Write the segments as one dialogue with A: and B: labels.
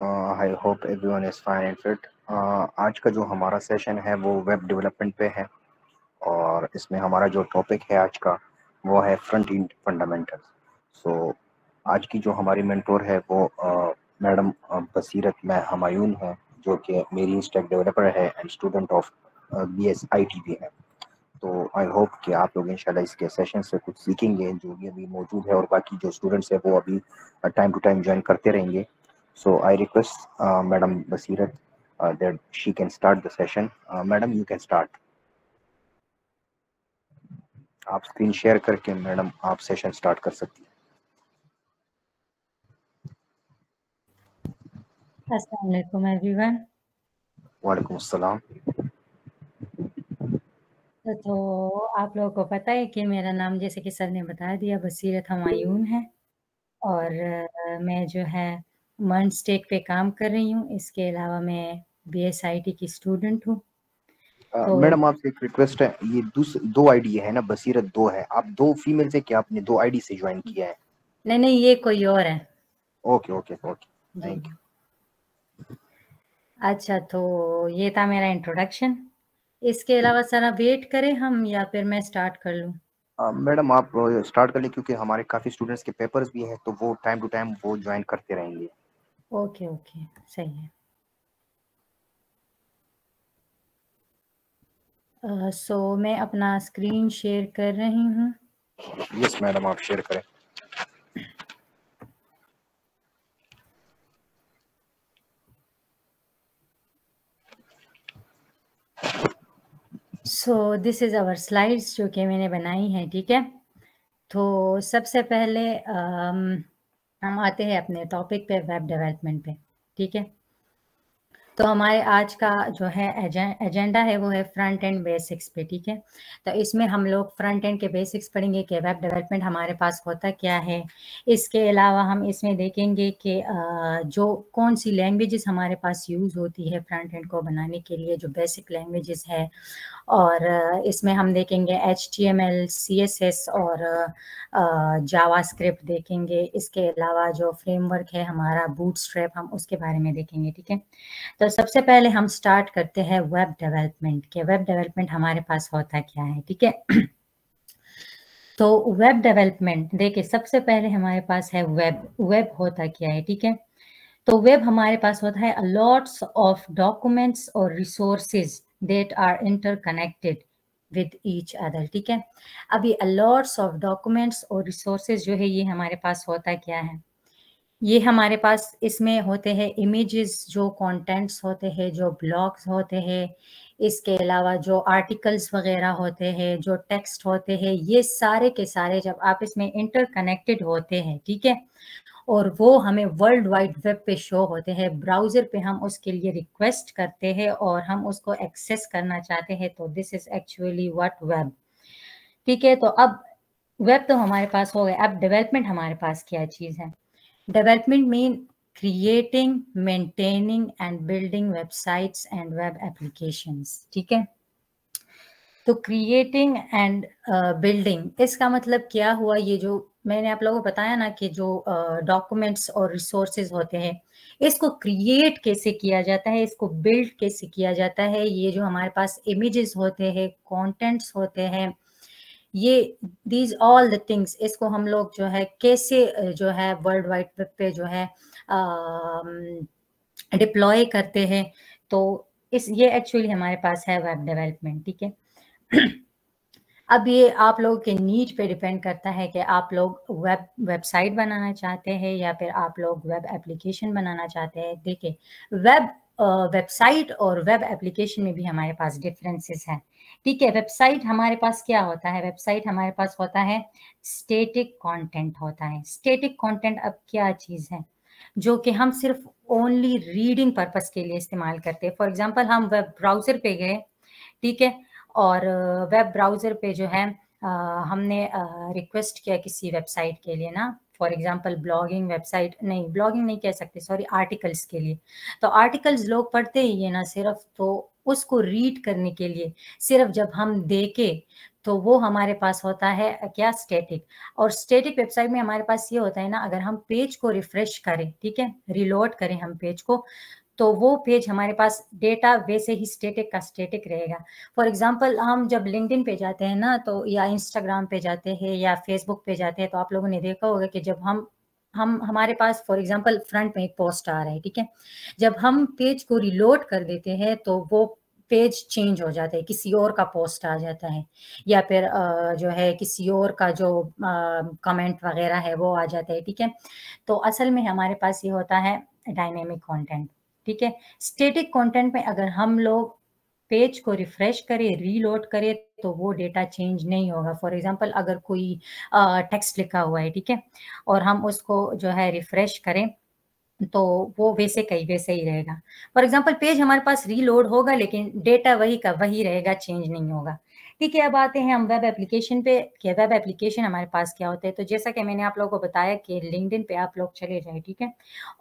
A: I hope everyone is fine and fit. आज का जो हमारा सेशन है वो वेब डेवलपमेंट पे है, और इसमें हमारा जो टॉपिक है आज का वो है फ्रंट एंड फंडामेंटल्स। सो आज की जो हमारी मेंटोर है वो मैडम बसीरत मैं हमायून है, जो कि मेरी स्टैक डेवलपर है and student of BS IT भी है। तो आई होप कि आप लोग इंशाल्लाह इसके सेशन से कुछ सीखेंगे, जो भी अभी मौजूद है, और बाकी जो स्टूडेंट्स है वो अभी टाइम टू टाइम ज्वाइन करते रहेंगे। So I request Madam Basirat that she can start the session. Madam, you can start. आप स्क्रीन शेयर करके मैडम आप सेशन स्टार्ट कर सकती हैं।
B: अस्सलाम वालेकुम एवरीवन।
A: वालेकुम अस्सलाम।
B: तो आप लोगों को पता है कि मेरा नाम जैसे कि सर ने बता दिया बसीरत हमायून है, और मैं जो है मर्न स्टेक पे काम कर रही हूँ। इसके अलावा मैं BSIT की स्टूडेंट हूँ। तो
A: मैडम आपसे एक रिक्वेस्ट है, ये दो आईडी है ना, बसीरत दो है, आप दो फीमेल से क्या आपने दो आईडी से ज्वाइन किया है?
B: नहीं, ये कोई और है।
A: ओके ओके ओके,
B: जी।
A: थैंक
B: अच्छा, तो ये था मेरा इंट्रोडक्शन। इसके अलावा सर वेट करें हम या फिर मैं स्टार्ट कर लूँ?
A: यू। मैडम आप स्टार्ट कर लें, क्योंकि हमारे काफ़ी स्टूडेंट्स के पेपर्स भी हैं, तो वो टाइम टू टाइम वो ज्वाइन करते रहेंगे।
B: ओके ओके, सही है। सो मैं अपना स्क्रीन शेयर कर रही हूँ।
A: यस मैडम, आप शेयर करें।
B: So this is our slides जो कि मैंने बनाई है, ठीक है। तो सबसे पहले हम आते हैं अपने टॉपिक पे, वेब डेवलपमेंट पे, ठीक है। तो हमारे आज का जो है एजेंडा है वो है फ्रंट एंड बेसिक्स पे, ठीक है। तो इसमें हम लोग फ्रंट एंड के बेसिक्स पढ़ेंगे कि वेब डेवलपमेंट हमारे पास होता क्या है। इसके अलावा हम इसमें देखेंगे कि जो कौन सी लैंग्वेजेस हमारे पास यूज़ होती है फ्रंट एंड को बनाने के लिए, जो बेसिक लैंग्वेजेस है। और इसमें हम देखेंगे HTML, CSS और जावास्क्रिप्ट देखेंगे। इसके अलावा जो फ्रेमवर्क है हमारा बूटस्ट्रैप, हम उसके बारे में देखेंगे, ठीक है। तो सबसे पहले हम स्टार्ट करते हैं वेब डेवलपमेंट के। वेब डेवलपमेंट हमारे पास होता क्या है, ठीक है। तो वेब डेवलपमेंट देखिए, सबसे पहले हमारे पास है वेब। वेब होता क्या है, ठीक है। तो वेब हमारे पास होता है लॉट्स ऑफ डॉक्यूमेंट्स और resources that are interconnected with each other, ठीक है। अब ये लॉट्स ऑफ डॉक्यूमेंट्स और रिसोर्सेज जो है ये हमारे पास होता क्या है, ये हमारे पास इसमें होते हैं इमेजेस, जो कंटेंट्स होते हैं, जो ब्लॉग्स होते हैं। इसके अलावा जो आर्टिकल्स वगैरह होते हैं, जो टेक्स्ट होते हैं, ये सारे के सारे जब आप इसमें इंटरकनेक्टेड होते हैं, ठीक है, और वो हमें वर्ल्ड वाइड वेब पे शो होते हैं, ब्राउजर पे हम उसके लिए रिक्वेस्ट करते हैं और हम उसको एक्सेस करना चाहते हैं, तो this is actually what web, ठीक है। तो अब वेब तो हमारे पास हो गया, अब डेवलपमेंट हमारे पास क्या चीज़ है। Development mean creating, maintaining and building websites and web applications, ठीक है। तो क्रिएटिंग एंड बिल्डिंग, इसका मतलब क्या हुआ, ये जो मैंने आप लोगों को बताया ना कि जो डॉक्यूमेंट्स और रिसोर्सेज होते हैं, इसको क्रिएट कैसे किया जाता है, इसको बिल्ड कैसे किया जाता है। ये जो हमारे पास इमेजेस होते हैं, कंटेंट्स होते हैं, ये दीज ऑल द थिंग्स, इसको हम लोग जो है कैसे जो है वर्ल्ड वाइड वेब पे जो है डिप्लॉय करते हैं। तो ये एक्चुअली हमारे पास है वेब डेवलपमेंट, ठीक है। अब ये आप लोगों के नीड पे डिपेंड करता है कि आप लोग वेबसाइट बनाना चाहते हैं या फिर आप लोग वेब एप्लीकेशन बनाना चाहते हैं। देखिए, वेबसाइट और वेब एप्लीकेशन में भी हमारे पास डिफरेंसेस हैं, ठीक है। वेबसाइट हमारे पास क्या होता है, वेबसाइट हमारे पास होता है स्टैटिक कंटेंट होता है। स्टैटिक कंटेंट अब क्या चीज़ है, जो कि हम सिर्फ ओनली रीडिंग पर्पस के लिए इस्तेमाल करते हैं। फॉर एग्जांपल, हम वेब ब्राउज़र पे गए, ठीक है, और वेब ब्राउज़र पे जो है हमने रिक्वेस्ट किया किसी वेबसाइट के लिए ना, फॉर एग्जांपल ब्लॉगिंग वेबसाइट, नहीं ब्लॉगिंग नहीं कह सकते, सॉरी, आर्टिकल्स के लिए। तो आर्टिकल्स लोग पढ़ते ही है ना सिर्फ, तो उसको रीड करने के लिए सिर्फ जब हम देखें तो वो हमारे पास होता है क्या, स्टैटिक। और स्टैटिक वेबसाइट में हमारे पास ये होता है ना, अगर हम पेज को रिफ्रेश करें, ठीक है, रिलोड करें हम पेज को, तो वो पेज हमारे पास डेटा वैसे ही स्टैटिक का स्टैटिक रहेगा। फॉर एग्जांपल हम जब लिंक्डइन पे जाते हैं ना, तो या इंस्टाग्राम पे जाते हैं या फेसबुक पे जाते हैं, तो आप लोगों ने देखा होगा कि जब हम हमारे पास फॉर एग्जांपल फ्रंट में एक पोस्ट आ रहा है, ठीक है, जब हम पेज को रिलोड कर देते हैं तो वो पेज चेंज हो जाता है, किसी और का पोस्ट आ जाता है, या फिर जो है किसी और का जो कमेंट वगैरह है वो आ जाता है, ठीक है। तो असल में हमारे पास ये होता है डायनेमिक कंटेंट, ठीक है। स्टैटिक कंटेंट में अगर हम लोग पेज को रिफ्रेश करें, रीलोड करें, तो वो डेटा चेंज नहीं होगा। फॉर एग्जांपल अगर कोई टेक्स्ट लिखा हुआ है, ठीक है, और हम उसको जो है रिफ्रेश करें, तो वो वैसे कहीं वैसे ही रहेगा। फॉर एग्जांपल पेज हमारे पास रीलोड होगा, लेकिन डेटा वही का वही रहेगा, चेंज नहीं होगा, ठीक है। अब आते हैं हम वेब एप्लीकेशन पे कि वेब एप्लीकेशन हमारे पास क्या होता है। तो जैसा कि मैंने आप लोगों को बताया कि लिंक्डइन पे आप लोग चले जाए, ठीक है,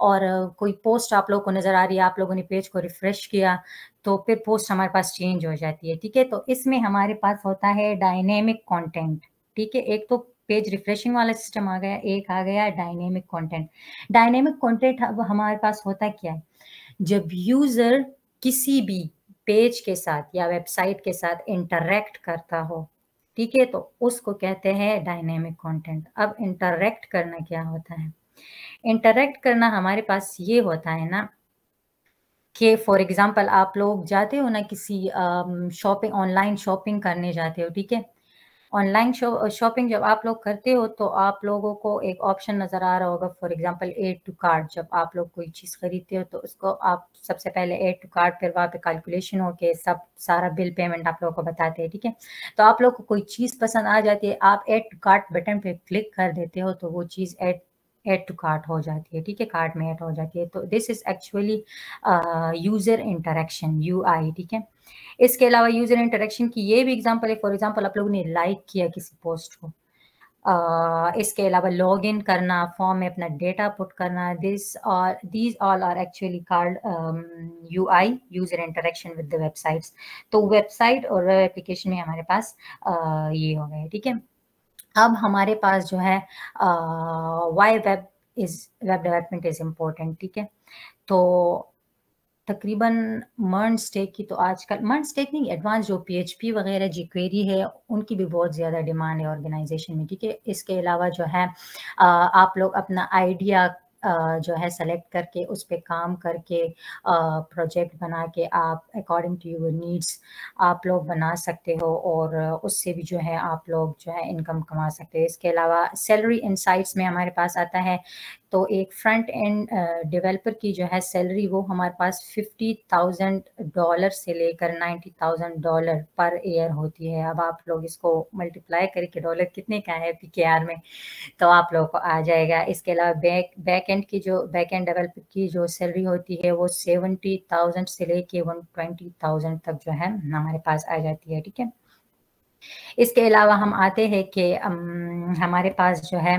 B: और कोई पोस्ट आप लोग को नजर आ रही है, आप लोगों ने पेज को रिफ्रेश किया, तो फिर पोस्ट हमारे पास चेंज हो जाती है, ठीक है। तो इसमें हमारे पास होता है डायनेमिक कॉन्टेंट, ठीक है। एक तो पेज रिफ्रेशिंग वाला सिस्टम आ गया, एक आ गया डायनेमिक कंटेंट। डायनेमिक कंटेंट अब हमारे पास होता क्या है, जब यूजर किसी भी पेज के साथ या वेबसाइट के साथ इंटरेक्ट करता हो, ठीक है, तो उसको कहते हैं डायनेमिक कंटेंट। अब इंटरेक्ट करना क्या होता है, इंटरेक्ट करना हमारे पास ये होता है ना कि फॉर एग्जांपल आप लोग जाते हो ना किसी शॉपिंग, ऑनलाइन शॉपिंग करने जाते हो, ठीक है। ऑनलाइन शॉपिंग जब आप लोग करते हो, तो आप लोगों को एक ऑप्शन नज़र आ रहा होगा, for example add to cart. जब आप लोग कोई चीज़ खरीदते हो, तो उसको आप सबसे पहले ऐड टू कार्ट, फिर वहाँ पे कैलकुलेशन हो के सब सारा बिल पेमेंट आप लोगों को बताते हैं, ठीक है। तो आप लोग को कोई चीज़ पसंद आ जाती है, आप ऐड टू कार्ट बटन पे क्लिक कर देते हो, तो वो चीज़ ऐड टू कार्ट हो जाती है, ठीक है, कार्ट में ऐड हो जाती है। तो this is actually user interaction, UI, ठीक है। इसके अलावा यूजर इंटरेक्शन की ये भी एग्जांपल है, फॉर एग्जांपल आप लोगों ने लाइक किया किसी पोस्ट को, इसके अलावा लॉग इन करना, फॉर्म में अपना डेटा पुट करना, these all are actually called UI, user interaction with the websites. तो वेबसाइट और वेब एप्लीकेशन में हमारे पास ये हो गए, ठीक है। अब हमारे पास जो है why web development is important, ठीक है। तो तकरीबन मर्न स्टैक की तो आजकल, मर्न स्टैक नहीं, एडवांस जो पीएचपी वगैरह जीक्वेरी है, उनकी भी बहुत ज़्यादा डिमांड है ऑर्गेनाइजेशन में, ठीक है। इसके अलावा जो है आप लोग अपना आइडिया जो है सेलेक्ट करके उस पर काम करके प्रोजेक्ट बना के आप अकॉर्डिंग टू योर नीड्स आप लोग बना सकते हो, और उससे भी जो है आप लोग जो है इनकम कमा सकते हो। इसके अलावा सैलरी इनसाइट्स में हमारे पास आता है, तो एक फ्रंट एंड डेवलपर की जो है सैलरी वो हमारे पास $50,000 से लेकर $90,000 पर ईयर होती है। अब आप लोग इसको मल्टीप्लाई करके डॉलर कितने का है पीकेआर में, तो आप लोगों को आ जाएगा। इसके अलावा बैक एंड डेवलपर की जो सैलरी होती है वो 70,000 से लेके 120,000 तक जो है हमारे पास आ जाती है, ठीक है। इसके अलावा हम आते हैं कि हमारे पास जो है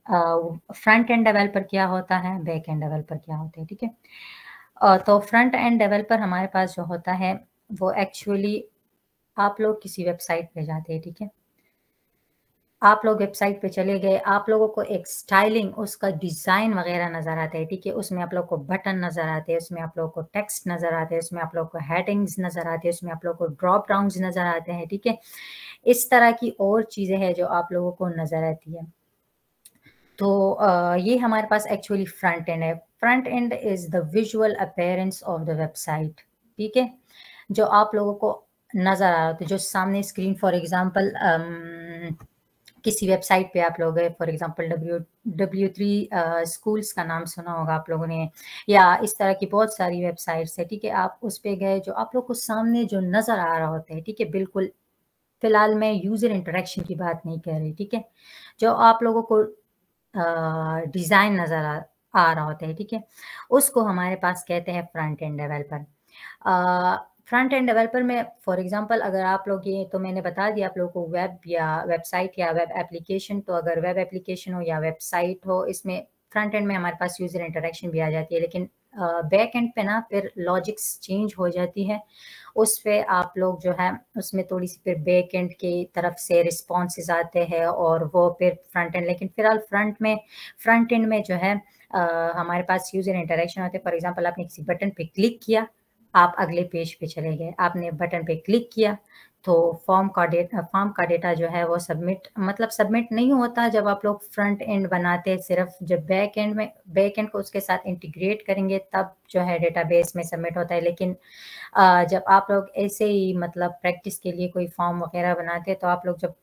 B: फ्रंट एंड डेवलपर क्या होता है, बैक एंड डेवलपर क्या होते हैं, ठीक है। तो फ्रंट एंड डेवलपर हमारे पास जो होता है वो एक्चुअली, आप लोग किसी वेबसाइट पे जाते हैं, ठीक है, आप लोग वेबसाइट पे चले गए, आप लोगों को एक स्टाइलिंग, उसका डिज़ाइन वगैरह नज़र आता है, ठीक है। उसमें आप लोग को बटन नज़र आते हैं, उसमें आप लोग को टेक्स्ट नज़र आते हैं, उसमें आप लोग को हेडिंग्स नज़र आती है, उसमें आप लोग को ड्रॉप डाउन्स नज़र आते हैं, ठीक है। इस तरह की और चीज़ें हैं जो आप लोगों को नज़र आती है। तो ये हमारे पास एक्चुअली फ्रंट एंड है। Front and is the visual appearance of the website, ठीक है, जो आप लोगों को नज़र आ रहा होता है, जो सामने स्क्रीन, फॉर एग्जांपल किसी वेबसाइट पे आप लोग गए, फॉर एग्जांपल W3 स्कूल्स का नाम सुना होगा आप लोगों ने, या इस तरह की बहुत सारी वेबसाइट्स है, ठीक है। आप उस पे गए, जो आप लोग को सामने जो नज़र आ रहा होता है, ठीक है, बिल्कुल फिलहाल मैं यूज़र इंटरेक्शन की बात नहीं कर रही, ठीक है, जो आप लोगों को डिज़ाइन नज़र आ रहा होता है, ठीक है, उसको हमारे पास कहते हैं front end developer. Front end developer में फॉर एग्जांपल अगर आप लोग, ये तो मैंने बता दिया आप लोगों को, वेब या वेबसाइट या वेब एप्लीकेशन, तो अगर वेब एप्लीकेशन हो या वेबसाइट हो, इसमें फ्रंट एंड में हमारे पास यूज़र इंटरेक्शन भी आ जाती है, लेकिन बैक एंड पे ना फिर लॉजिक्स चेंज हो जाती है, उस पे आप लोग जो है उसमें थोड़ी सी फिर बैक एंड की तरफ से रिस्पॉन्सेज आते हैं और वो फिर फ्रंट एंड, लेकिन फिलहाल फ्रंट एंड में जो है हमारे पास यूजर इंटरेक्शन होते हैं। फॉर एग्जांपल आपने किसी बटन पे क्लिक किया, आप अगले पेज पे चले गए, आपने बटन पे क्लिक किया तो फॉर्म का डेटा जो है वो सबमिट नहीं होता जब आप लोग फ्रंट एंड बनाते हैं, सिर्फ जब बैक एंड को उसके साथ इंटीग्रेट करेंगे तब जो है डेटाबेस में सबमिट होता है। लेकिन जब आप लोग ऐसे ही मतलब प्रैक्टिस के लिए कोई फॉर्म वगैरह बनाते हैं तो आप लोग जब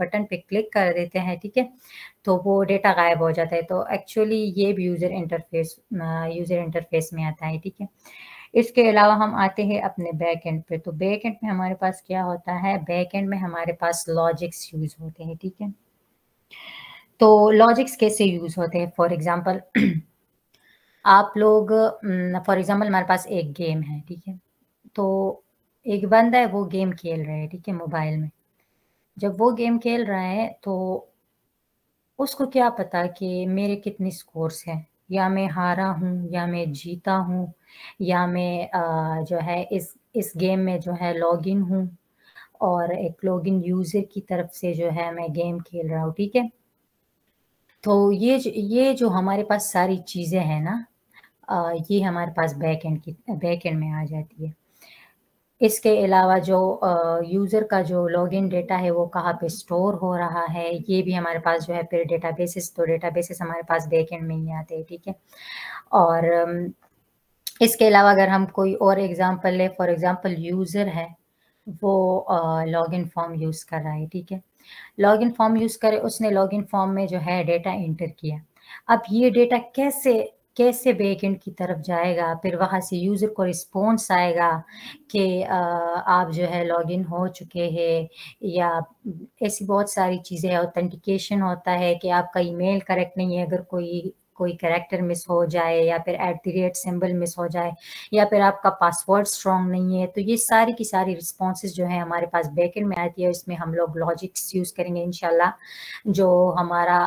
B: बटन पे क्लिक कर देते हैं, ठीक है, तो वो डेटा गायब हो जाता है। तो एक्चुअली ये भी यूजर इंटरफेस में आता है, ठीक है। इसके अलावा हम आते हैं अपने बैक एंड पे। तो बैक एंड में हमारे पास क्या होता है, बैक एंड में हमारे पास लॉजिक्स यूज होते हैं, ठीक है। तो लॉजिक्स कैसे यूज होते हैं, फॉर एग्जांपल आप लोग फॉर एग्जांपल हमारे पास एक गेम है, ठीक है, तो एक बंदा है वो गेम खेल रहा है, ठीक है, मोबाइल में। जब वो गेम खेल रहा है तो उसको क्या पता कि मेरे कितने स्कोर्स हैं, या मैं हारा हूँ या मैं जीता हूँ, या मैं जो है इस गेम में जो है लॉगिन हूँ और एक लॉगिन यूजर की तरफ से जो है मैं गेम खेल रहा हूँ, ठीक है। तो ये जो हमारे पास सारी चीज़ें हैं ना, ये हमारे पास बैक एंड में आ जाती है। इसके अलावा जो यूज़र का जो लॉगिन डेटा है वो कहाँ पे स्टोर हो रहा है, ये भी हमारे पास जो है फिर डेटाबेसेस हमारे पास बैकएंड में ही आते हैं, ठीक है। और इसके अलावा अगर हम कोई और एग्जांपल ले, फॉर एग्जांपल यूज़र है वो लॉगिन फॉर्म यूज़ कर रहा है, ठीक है। लॉगिन फॉर्म यूज़ करे, उसने लॉगिन फॉर्म में जो है डेटा एंटर किया। अब ये डेटा कैसे बैकएंड की तरफ जाएगा, फिर वहाँ से यूज़र को रिस्पॉन्स आएगा कि आप जो है लॉगिन हो चुके हैं, या ऐसी बहुत सारी चीज़ें हैं। ऑथेंटिकेशन होता है कि आपका ईमेल करेक्ट नहीं है, अगर कोई कैरेक्टर मिस हो जाए, या फिर @ सिंबल मिस हो जाए, या फिर आपका पासवर्ड स्ट्रॉन्ग नहीं है, तो ये सारी की सारी रिस्पॉन्सेज जो है हमारे पास बैकएंड में आती है। इसमें हम लोग लॉजिक्स यूज़ करेंगे इंशाल्लाह, जो हमारा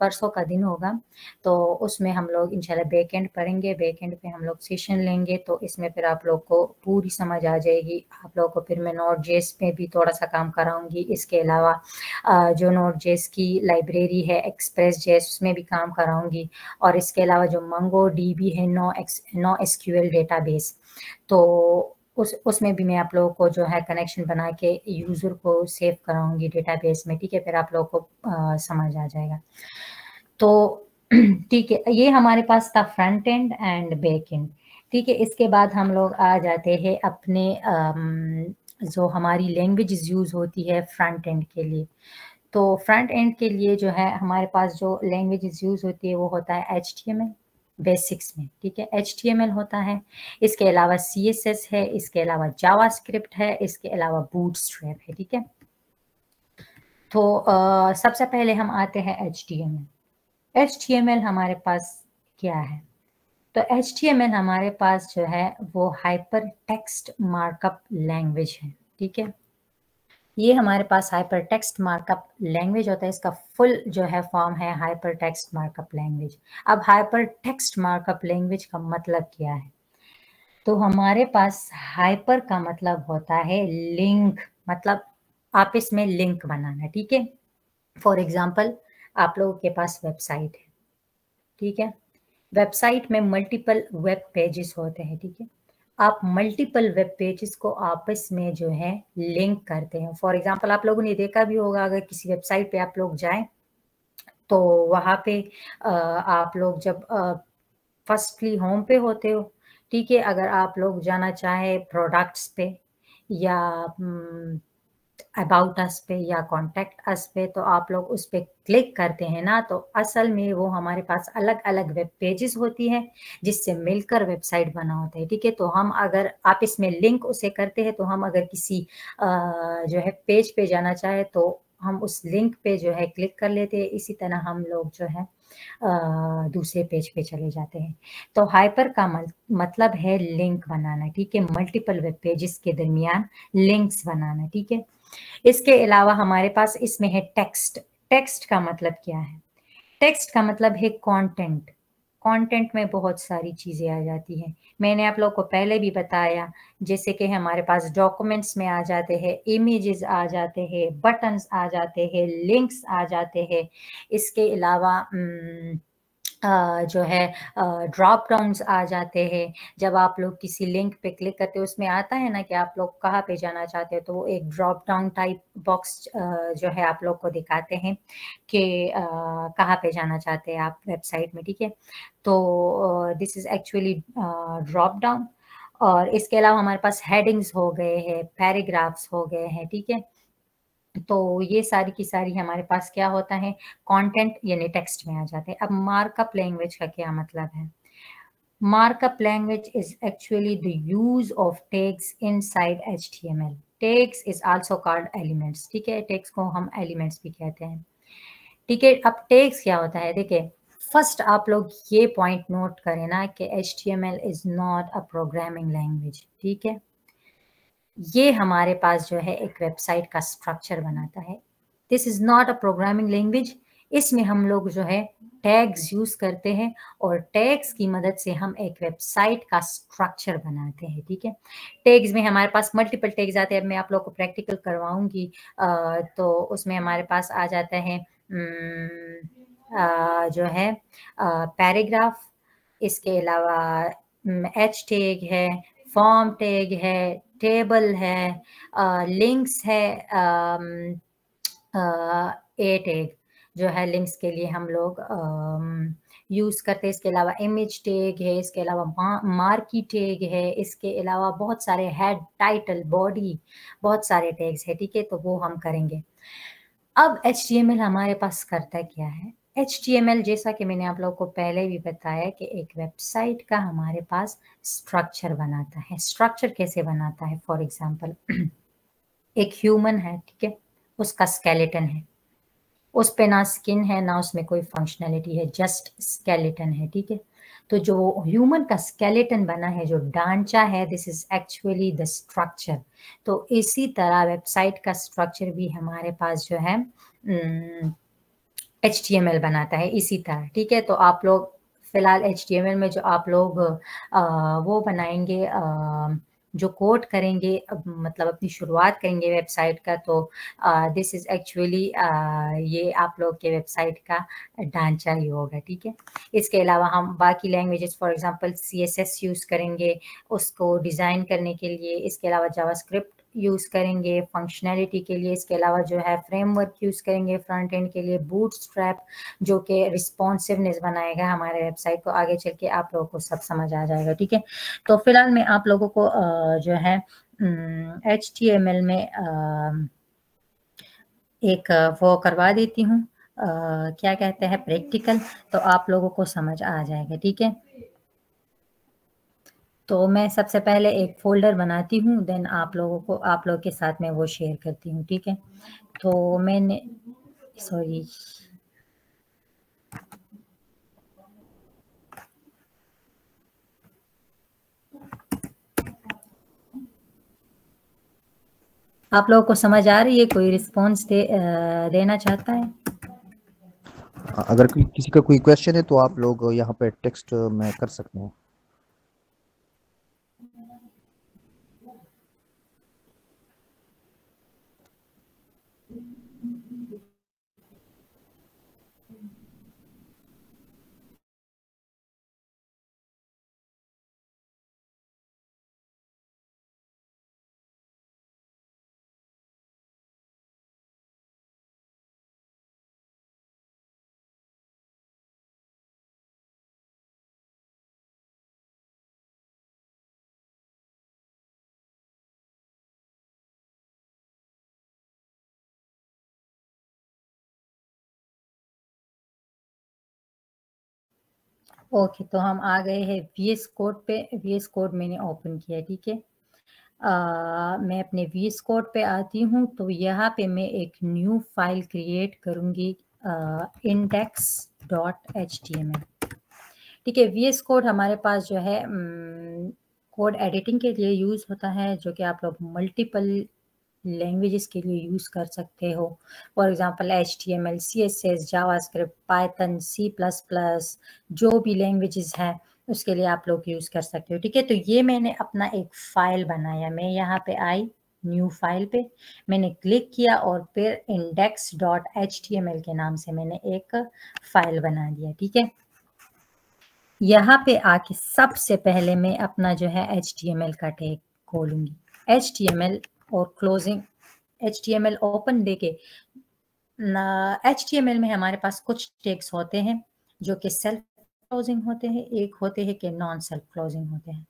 B: परसों का दिन होगा, तो उसमें हम लोग इंशाल्लाह बैकएंड पढ़ेंगे। बैकएंड पे हम लोग सेशन लेंगे, तो इसमें फिर आप लोग को पूरी समझ आ जाएगी। आप लोगों को फिर मैं Node.js में भी थोड़ा सा काम कराऊंगी। इसके अलावा जो Node.js की लाइब्रेरी है Express.js, उसमें भी काम कराऊंगी। और इसके अलावा जो MongoDB है, NoSQL डेटाबेस, तो उसमें भी मैं आप लोगों को जो है कनेक्शन बना के यूज़र को सेव कराऊंगी डेटाबेस में, ठीक है। फिर आप लोगों को समझ आ जाएगा। तो ठीक है, ये हमारे पास था फ्रंट एंड बैक एंड, ठीक है। इसके बाद हम लोग आ जाते हैं अपने जो हमारी लैंग्वेजेस यूज़ होती है फ्रंट एंड के लिए। तो फ्रंट एंड के लिए जो है हमारे पास जो लैंग्वेजेस यूज़ होती है वो होता है HTML बेसिक्स में, ठीक है, HTML होता है। इसके अलावा CSS है, इसके अलावा जावास्क्रिप्ट है, इसके अलावा बूटस्ट्रैप है, ठीक है। तो सबसे पहले हम आते हैं HTML हमारे पास क्या है? तो HTML हमारे पास जो है वो हाइपर टेक्स्ट मार्कअप लैंग्वेज है, ठीक है। ये हमारे पास हाइपर टेक्स्ट मार्कअप लैंग्वेज होता है। इसका फुल जो है फॉर्म है हाइपर टेक्स्ट मार्कअप लैंग्वेज। अब हाइपर टेक्स्ट मार्कअप लैंग्वेज का मतलब क्या है? तो हमारे पास हाइपर का मतलब होता है लिंक, मतलब आपस में लिंक बनाना, ठीक है। फॉर एग्जाम्पल आप लोगों के पास वेबसाइट है, ठीक है। वेबसाइट में मल्टीपल वेब पेजेस होते हैं, ठीक है। आप मल्टीपल वेब पेजेस को आपस में जो है लिंक करते हैं। फॉर एग्जांपल आप लोगों ने देखा भी होगा, अगर किसी वेबसाइट पे आप लोग जाएं तो वहाँ पे आप लोग जब फर्स्टली होम पे होते हो, ठीक है। अगर आप लोग जाना चाहे प्रोडक्ट्स पे, या अबाउट अस पे, या कॉन्टैक्ट अस पे, तो आप लोग उस पर क्लिक करते हैं ना, तो असल में वो हमारे पास अलग अलग वेब पेजेस होती है जिससे मिलकर वेबसाइट बना होता है, ठीक है। तो हम अगर आप इसमें लिंक उसे करते हैं, तो हम अगर किसी जो है पेज पे जाना चाहे तो हम उस लिंक पे जो है क्लिक कर लेते हैं। इसी तरह हम लोग जो है दूसरे पेज पे चले जाते हैं। तो हाइपर का मतलब है लिंक बनाना, ठीक है, मल्टीपल वेब पेजेस के दरमियान लिंक्स बनाना, ठीक है। इसके अलावा हमारे पास इसमें है टेक्स्ट। टेक्स्ट का मतलब क्या है? टेक्स्ट का मतलब है कंटेंट, कंटेंट में बहुत सारी चीज़ें आ जाती हैं। मैंने आप लोग को पहले भी बताया, जैसे कि हमारे पास डॉक्यूमेंट्स में आ जाते हैं, इमेजेस आ जाते हैं, बटन्स आ जाते हैं, लिंक्स आ जाते हैं। इसके अलावा जो है ड्रॉप डाउन्स आ जाते हैं। जब आप लोग किसी लिंक पे क्लिक करते हो, उसमें आता है ना कि आप लोग कहाँ पे जाना चाहते हो, तो वो एक ड्रॉप डाउन टाइप बॉक्स जो है आप लोग को दिखाते हैं कि कहाँ पे जाना चाहते हैं आप वेबसाइट में, ठीक है। तो this is actually drop down. और इसके अलावा हमारे पास हेडिंग्स हो गए हैं, पैराग्राफ्स हो गए हैं, ठीक है। तो ये सारी की सारी हमारे पास क्या होता है, कंटेंट यानी टेक्स्ट में आ जाते हैं। अब मार्कअप लैंग्वेज का क्या मतलब है? Markup language is actually the use of tags inside HTML। Tags is also called elements, ठीक है। टैग्स को हम एलिमेंट्स भी कहते हैं, ठीक है। अब टैग्स क्या होता है, देखिए फर्स्ट आप लोग ये पॉइंट नोट करें ना कि HTML is not a programming language, ठीक है। ये हमारे पास जो है एक वेबसाइट का स्ट्रक्चर बनाता है। This is not a programming language. इसमें हम लोग जो है टैग्स यूज करते हैं और टैग्स की मदद से हम एक वेबसाइट का स्ट्रक्चर बनाते हैं, ठीक है। टैग्स में हमारे पास मल्टीपल टैग्स आते हैं। अब मैं आप लोग को प्रैक्टिकल करवाऊंगी तो उसमें हमारे पास आ जाता है जो है पैराग्राफ, इसके अलावा H टैग है, फॉर्म टैग है, टेबल है, लिंक्स है, ए टैग जो है लिंक्स के लिए हम लोग यूज़ करते हैं। इसके अलावा इमेज टैग है, इसके अलावा मार्की टैग है, इसके अलावा बहुत सारे हेड, टाइटल, बॉडी, बहुत सारे टैग्स है, ठीक है। तो वो हम करेंगे। अब HTML हमारे पास करता क्या है? HTML जैसा कि मैंने आप लोगों को पहले भी बताया कि एक वेबसाइट का हमारे पास स्ट्रक्चर बनाता है। स्ट्रक्चर कैसे बनाता है? फॉर एग्जांपल एक ह्यूमन है, ठीक है, उसका स्केलेटन है, उस पे ना स्किन है ना उसमें कोई फंक्शनैलिटी है, जस्ट स्केलेटन है, ठीक है। तो जो ह्यूमन का स्केलेटन बना है, जो ढांचा है, this is actually the structure. तो इसी तरह वेबसाइट का स्ट्रक्चर भी हमारे पास जो है HTML बनाता है इसी तरह, ठीक है। तो आप लोग फिलहाल HTML में जो आप लोग वो बनाएंगे, जो कोड करेंगे, मतलब अपनी शुरुआत करेंगे वेबसाइट का, तो दिस इज एक्चुअली ये आप लोग के वेबसाइट का ढांचा ही होगा, ठीक है। इसके अलावा हम बाकी languages for example CSS use करेंगे उसको डिज़ाइन करने के लिए। इसके अलावा जावास्क्रिप्ट यूज़ करेंगे फंक्शनैलिटी के लिए। इसके अलावा जो है फ्रेमवर्क यूज़ करेंगे फ्रंट एंड के लिए, बूटस्ट्रैप जो कि रिस्पॉन्सिवनेस बनाएगा हमारे वेबसाइट को। आगे चल के आप लोगों को सब समझ आ जाएगा, ठीक है। तो फिलहाल मैं आप लोगों को जो है HTML में एक वो करवा देती हूँ, क्या कहते हैं, प्रैक्टिकल, तो आप लोगों को समझ आ जाएगा, ठीक है। तो मैं सबसे पहले एक फ़ोल्डर बनाती हूँ, देन आप लोग के साथ में वो शेयर करती हूँ, ठीक है। तो मैंने सॉरी आप लोगों को समझ आ रही है? कोई रिस्पॉन्स देना चाहता है?
A: अगर किसी का कोई क्वेश्चन है तो आप लोग यहाँ पे टेक्स्ट में कर सकते हैं।
B: ओके, तो हम आ गए हैं VS कोड पे। VS कोड मैंने ओपन किया, ठीक है। मैं अपने VS कोड पे आती हूँ, तो यहाँ पे मैं एक न्यू फाइल क्रिएट करूँगी, index.html, ठीक है। VS कोड हमारे पास जो है कोड एडिटिंग के लिए यूज़ होता है, जो कि आप लोग मल्टीपल लैंग्वेजेस के लिए यूज़ कर सकते हो। For example HTML, CSS, JavaScript, Python, C++, जो भी लैंग्वेजेस है उसके लिए आप लोग यूज़ कर सकते हो। ठीक है, तो ये मैंने अपना एक फ़ाइल बनाया। मैं यहाँ पे आई, न्यू फाइल पे मैंने क्लिक किया और फिर index.html के नाम से मैंने एक फाइल बना दिया। ठीक है, यहाँ पे आके सबसे पहले मैं अपना जो है HTML का टैग खोलूंगी। HTML और क्लोजिंग HTML ओपन देके HTML में हमारे पास कुछ टैग्स होते हैं जो कि सेल्फ क्लोजिंग होते हैं, एक होते हैं कि नॉन सेल्फ क्लोजिंग होते हैं।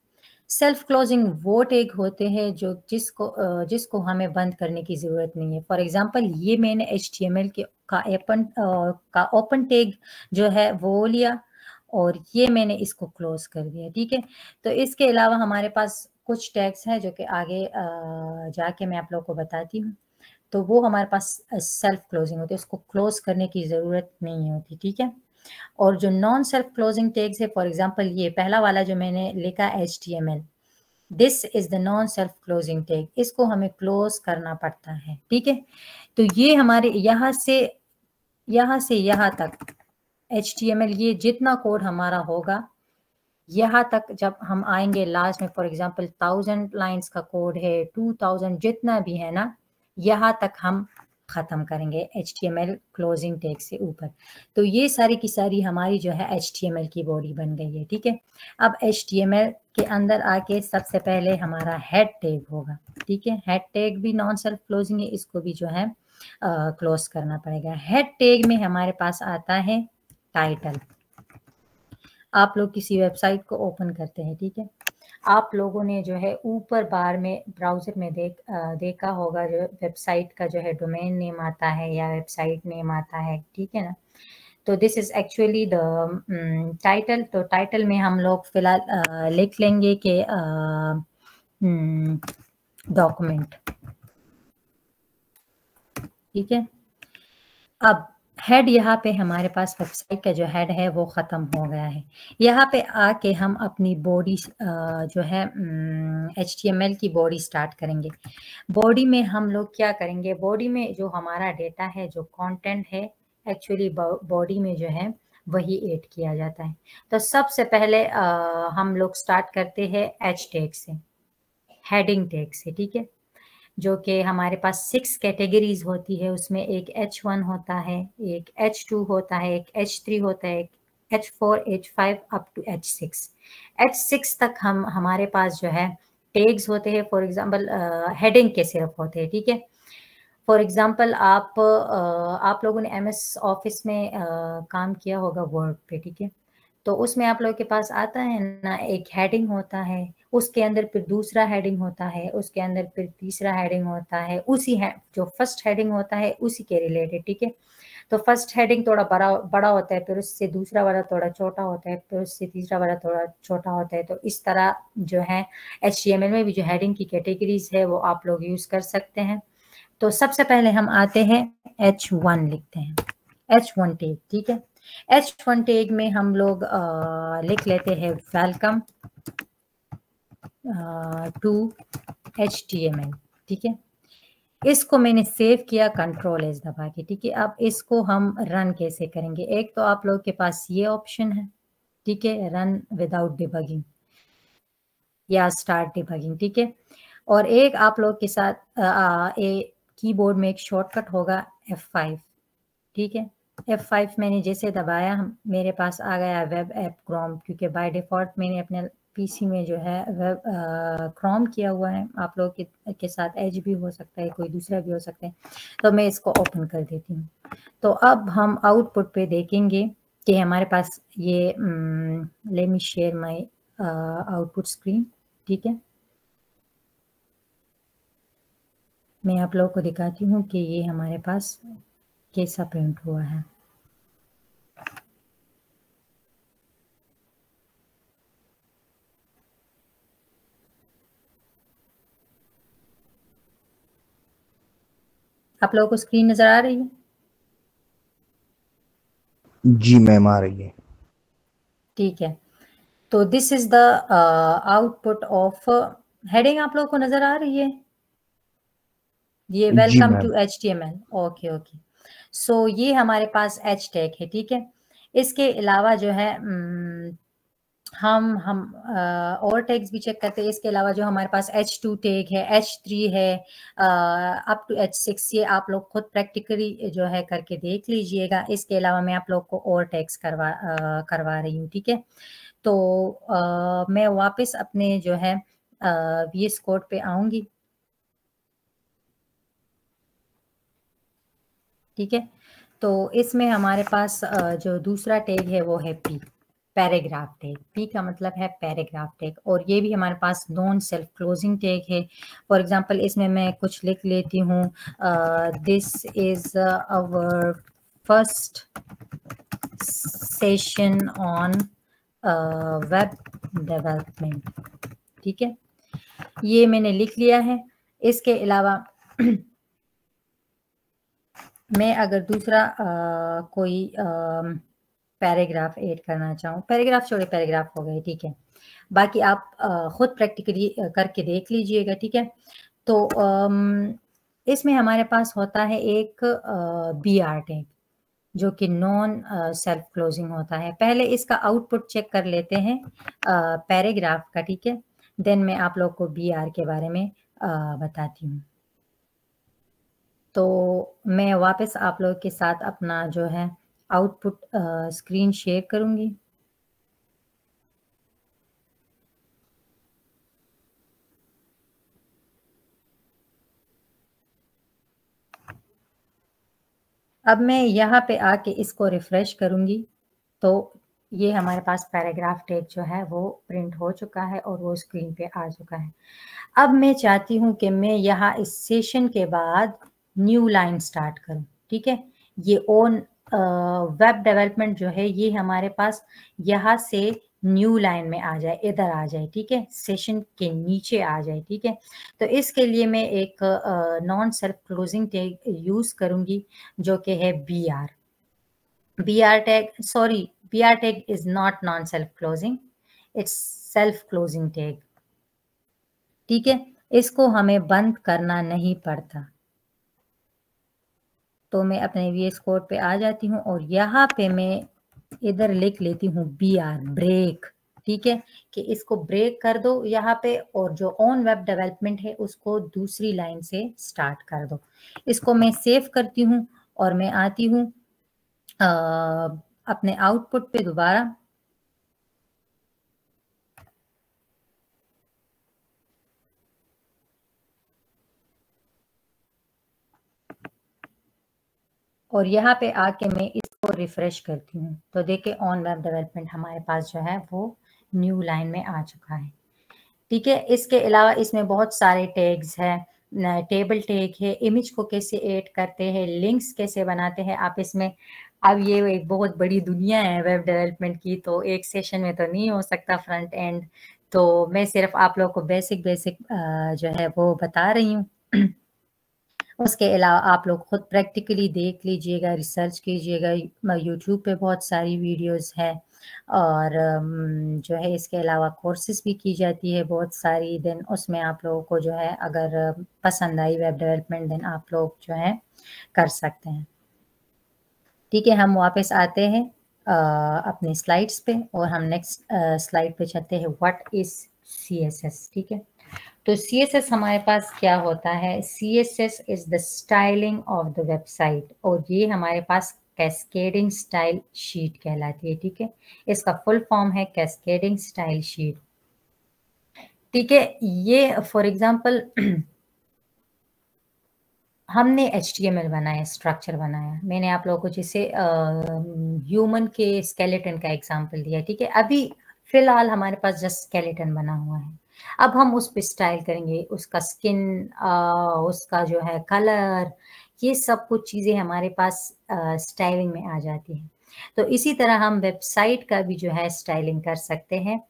B: सेल्फ क्लोजिंग वो टैग होते हैं जो जिसको हमें बंद करने की ज़रूरत नहीं है। फॉर एग्जांपल ये मैंने HTML का ओपन टैग जो है वो लिया और ये मैंने इसको क्लोज कर दिया। ठीक है, तो इसके अलावा हमारे पास कुछ टैग्स हैं जो कि आगे जाके मैं आप लोगों को बताती हूँ। तो वो हमारे पास सेल्फ क्लोजिंग होती है, उसको क्लोज करने की ज़रूरत नहीं होती। ठीक है, और जो नॉन सेल्फ क्लोजिंग टैग्स है, फॉर एग्जांपल ये पहला वाला जो मैंने लिखा HTML, this is the non self closing tag, इसको हमें क्लोज करना पड़ता है। ठीक है, तो ये हमारे यहाँ से यहाँ तक HTML, ये जितना कोड हमारा होगा यहाँ तक जब हम आएंगे लास्ट में, फॉर एग्जांपल 1000 लाइंस का कोड है, 2000 जितना भी है ना, यहाँ तक हम ख़त्म करेंगे HTML क्लोजिंग टैग से ऊपर। तो ये सारी की सारी हमारी जो है HTML की बॉडी बन गई है। ठीक है, अब HTML के अंदर आके सबसे पहले हमारा हेड टैग होगा। ठीक है, हेड टैग भी नॉन सेल्फ क्लोजिंग है, इसको भी जो है क्लोज करना पड़ेगा। हेड टैग में हमारे पास आता है टाइटल। आप लोग किसी वेबसाइट को ओपन करते हैं, ठीक है, आप लोगों ने जो है ऊपर बार में ब्राउज़र में देखा होगा जो वेबसाइट का जो है डोमेन नेम आता है या वेबसाइट नेम आता है। ठीक है ना, तो this is actually the title. तो टाइटल में हम लोग फिलहाल लिख लेंगे कि डॉक्यूमेंट। ठीक है, अब हेड यहाँ पे हमारे पास वेबसाइट का जो हेड है वो ख़त्म हो गया है। यहाँ पे आके हम अपनी बॉडी जो है HTML की बॉडी स्टार्ट करेंगे। बॉडी में हम लोग क्या करेंगे, बॉडी में जो हमारा डेटा है, जो कंटेंट है, एक्चुअली बॉडी में जो है वही ऐड किया जाता है। तो सबसे पहले हम लोग स्टार्ट करते हैं H टैग से, हेडिंग टैग से। ठीक है, जो कि हमारे पास 6 कैटेगरीज होती है, उसमें एक H1 होता है, एक H2 होता है, एक H3 होता है, एक H4, H5 up to H6। H6 तक हमारे पास जो है टैग्स होते हैं। फॉर एग्जांपल हेडिंग के सिर्फ होते हैं। ठीक है, फॉर एग्जांपल आप लोगों ने MS ऑफिस में काम किया होगा वर्ड पे। ठीक है, तो उसमें आप लोगों के पास आता है ना, एक हेडिंग होता है, उसके अंदर फिर दूसरा हेडिंग होता है, उसके अंदर फिर तीसरा हेडिंग होता है, उसी है जो फर्स्ट हेडिंग होता है उसी के रिलेटेड। ठीक है, तो फर्स्ट हेडिंग थोड़ा बड़ा होता है, फिर उससे दूसरा वाला थोड़ा छोटा होता है, फिर उससे तीसरा वाला थोड़ा छोटा होता है। तो इस तरह जो है HTML में भी जो हेडिंग की कैटेगरीज है वो आप लोग यूज कर सकते हैं। तो सबसे पहले हम आते हैं H1 लिखते हैं, H1 टैग। ठीक है, H1 टैग में हम लोग लिख लेते हैं वेलकम टू HTML। ठीक है, इसको मैंने सेव किया Ctrl+S दबा के। ठीक है, अब इसको हम रन कैसे करेंगे, एक तो आप लोग के पास ये ऑप्शन है, ठीक है, रन विदाउट डिबगिंग या स्टार्ट डिबगिंग। ठीक है, और एक आप लोग के साथ कीबोर्ड में एक शॉर्टकट होगा F5। ठीक है, F5 मैंने जैसे दबाया मेरे पास आ गया वेब ऐप क्रोम, क्योंकि बाय डिफ़ॉल्ट मैंने अपने पीसी में जो है वेब क्रोम किया हुआ है। आप लोग के साथ एज भी हो सकता है, कोई दूसरा भी हो सकता है। तो मैं इसको ओपन कर देती हूँ। तो अब हम आउटपुट पे देखेंगे कि हमारे पास ये let me share my output screen. ठीक है, मैं आप लोगों को दिखाती हूँ कि ये हमारे पास कैसा प्रिंट हुआ है। आप लोगों को स्क्रीन नजर आ रही है?
A: जी मैम, आ रही है।
B: ठीक है, तो this is the output of heading. आप लोगों को नजर आ रही है? ये
A: जी
B: welcome
A: ma'am.
B: To HTML। Okay okay, so ये हमारे पास H टैग है, ठीक है। इसके अलावा जो है हम और टैग्स भी चेक करते हैं। इसके अलावा जो हमारे पास H2 टैग है, H3 है, अप टू H6, ये आप लोग खुद प्रैक्टिकली जो है करके देख लीजिएगा। इसके अलावा मैं आप लोग को और टैग्स करवा रही हूँ, ठीक है। तो मैं वापस अपने जो है VS कोड पे आऊंगी, ठीक है। तो इसमें हमारे पास जो दूसरा टैग है वो है P, पैराग्राफ टैग। P का मतलब है पैराग्राफ टैग, और ये भी हमारे पास नॉन सेल्फ क्लोजिंग टैग है। फॉर एग्जांपल इसमें मैं कुछ लिख लेती हूँ, this is our first session on web development, ठीक है। ये मैंने लिख लिया है। इसके अलावा मैं अगर दूसरा कोई पैराग्राफ ऐड करना चाहूँ, पैराग्राफ छोड़े, पैराग्राफ हो गए, ठीक है। बाकी आप खुद प्रैक्टिकली करके देख लीजिएगा, ठीक है। तो इसमें हमारे पास होता है एक BR टैग, जो कि नॉन सेल्फ क्लोजिंग होता है। पहले इसका आउटपुट चेक कर लेते हैं पैराग्राफ का, ठीक है। देन मैं आप लोग को BR के बारे में बताती हूँ। तो मैं वापस आप लोग के साथ अपना जो है आउटपुट स्क्रीन शेयर करूंगी। अब मैं यहाँ पे आके इसको रिफ्रेश करूंगी, तो ये हमारे पास पैराग्राफ टैग जो है वो प्रिंट हो चुका है और वो स्क्रीन पे आ चुका है। अब मैं चाहती हूँ कि मैं यहाँ इस सेशन के बाद न्यू लाइन स्टार्ट करूँ, ठीक है। ये ऑन वेब डेवलपमेंट जो है ये हमारे पास यहाँ से न्यू लाइन में आ जाए, इधर आ जाए, ठीक है, सेशन के नीचे आ जाए, ठीक है। तो इसके लिए मैं एक non self closing tag use करूंगी, जो कि है BR। BR tag, sorry, BR tag is not non self closing, it's self closing tag, ठीक है। इसको हमें बंद करना नहीं पड़ता। तो मैं अपने VS कोड पे आ जाती हूँ और यहाँ पे मैं इधर लिख लेती हूँ BR, ब्रेक, ठीक है, कि इसको ब्रेक कर दो यहाँ पे, और जो ऑन वेब डेवलपमेंट है उसको दूसरी लाइन से स्टार्ट कर दो। इसको मैं सेव करती हूँ और मैं आती हूँ अपने आउटपुट पे दोबारा। और यहाँ पे आके मैं इसको रिफ्रेश करती हूँ, तो देखिए ऑन वेब डेवलपमेंट हमारे पास जो है वो न्यू लाइन में आ चुका है, ठीक है। इसके अलावा इसमें बहुत सारे टैग्स हैं, टेबल टैग है, इमेज को कैसे ऐड करते हैं, लिंक्स कैसे बनाते हैं आप इसमें। अब ये एक बहुत बड़ी दुनिया है वेब डेवलपमेंट की, तो एक सेशन में तो नहीं हो सकता फ्रंट एंड, तो मैं सिर्फ आप लोग को बेसिक जो है वो बता रही हूँ। उसके अलावा आप लोग खुद प्रैक्टिकली देख लीजिएगा, रिसर्च कीजिएगा, यूट्यूब पे बहुत सारी वीडियोस है, और जो है इसके अलावा कोर्सेज भी की जाती है बहुत सारी। देन उसमें आप लोगों को जो है अगर पसंद आई वेब डेवलपमेंट, देन आप लोग जो है कर सकते हैं, ठीक है। हम वापस आते हैं अपने स्लाइड्स पे, और हम नेक्स्ट स्लाइड पे चलते हैं, व्हाट इज CSS, ठीक है। तो CSS हमारे पास क्या होता है? CSS is the styling of the website, और ये हमारे पास कैस्केडिंग स्टाइल शीट कहलाती है, ठीक है। इसका फुल फॉर्म है कैस्केडिंग स्टाइल शीट, ठीक है। ये फॉर एग्जांपल हमने HTML बनाया, स्ट्रक्चर बनाया, मैंने आप लोगों को जैसे ह्यूमन के स्केलेटन का एग्जांपल दिया, ठीक है। अभी फिलहाल हमारे पास जस्ट स्केलेटन बना हुआ है। अब हम उस पर स्टाइल करेंगे, उसका स्किन, उसका जो है कलर, ये सब कुछ चीज़ें हमारे पास स्टाइलिंग में आ जाती हैं। तो इसी तरह हम वेबसाइट का भी जो है स्टाइलिंग कर सकते हैं।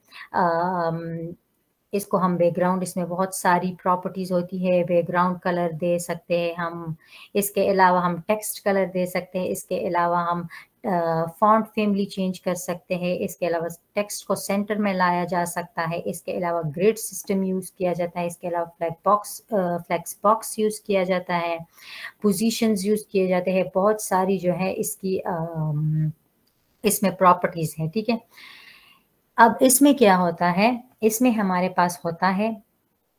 B: इसको हम बैकग्राउंड, इसमें बहुत सारी प्रॉपर्टीज होती है, बैकग्राउंड कलर दे सकते हैं हम, इसके अलावा हम टेक्स्ट कलर दे सकते हैं, इसके अलावा हम फॉन्ट फैमिली चेंज कर सकते हैं। इसके अलावा टेक्स्ट को सेंटर में लाया जा सकता है। इसके अलावा ग्रिड सिस्टम यूज़ किया जाता है। इसके अलावा फ्लेक्स बॉक्स यूज़ किया जाता है। पोजीशंस यूज़ किए जाते हैं। बहुत सारी जो है इसकी इसमें प्रॉपर्टीज़ हैं, ठीक है। अब इसमें क्या होता है, इसमें हमारे पास होता है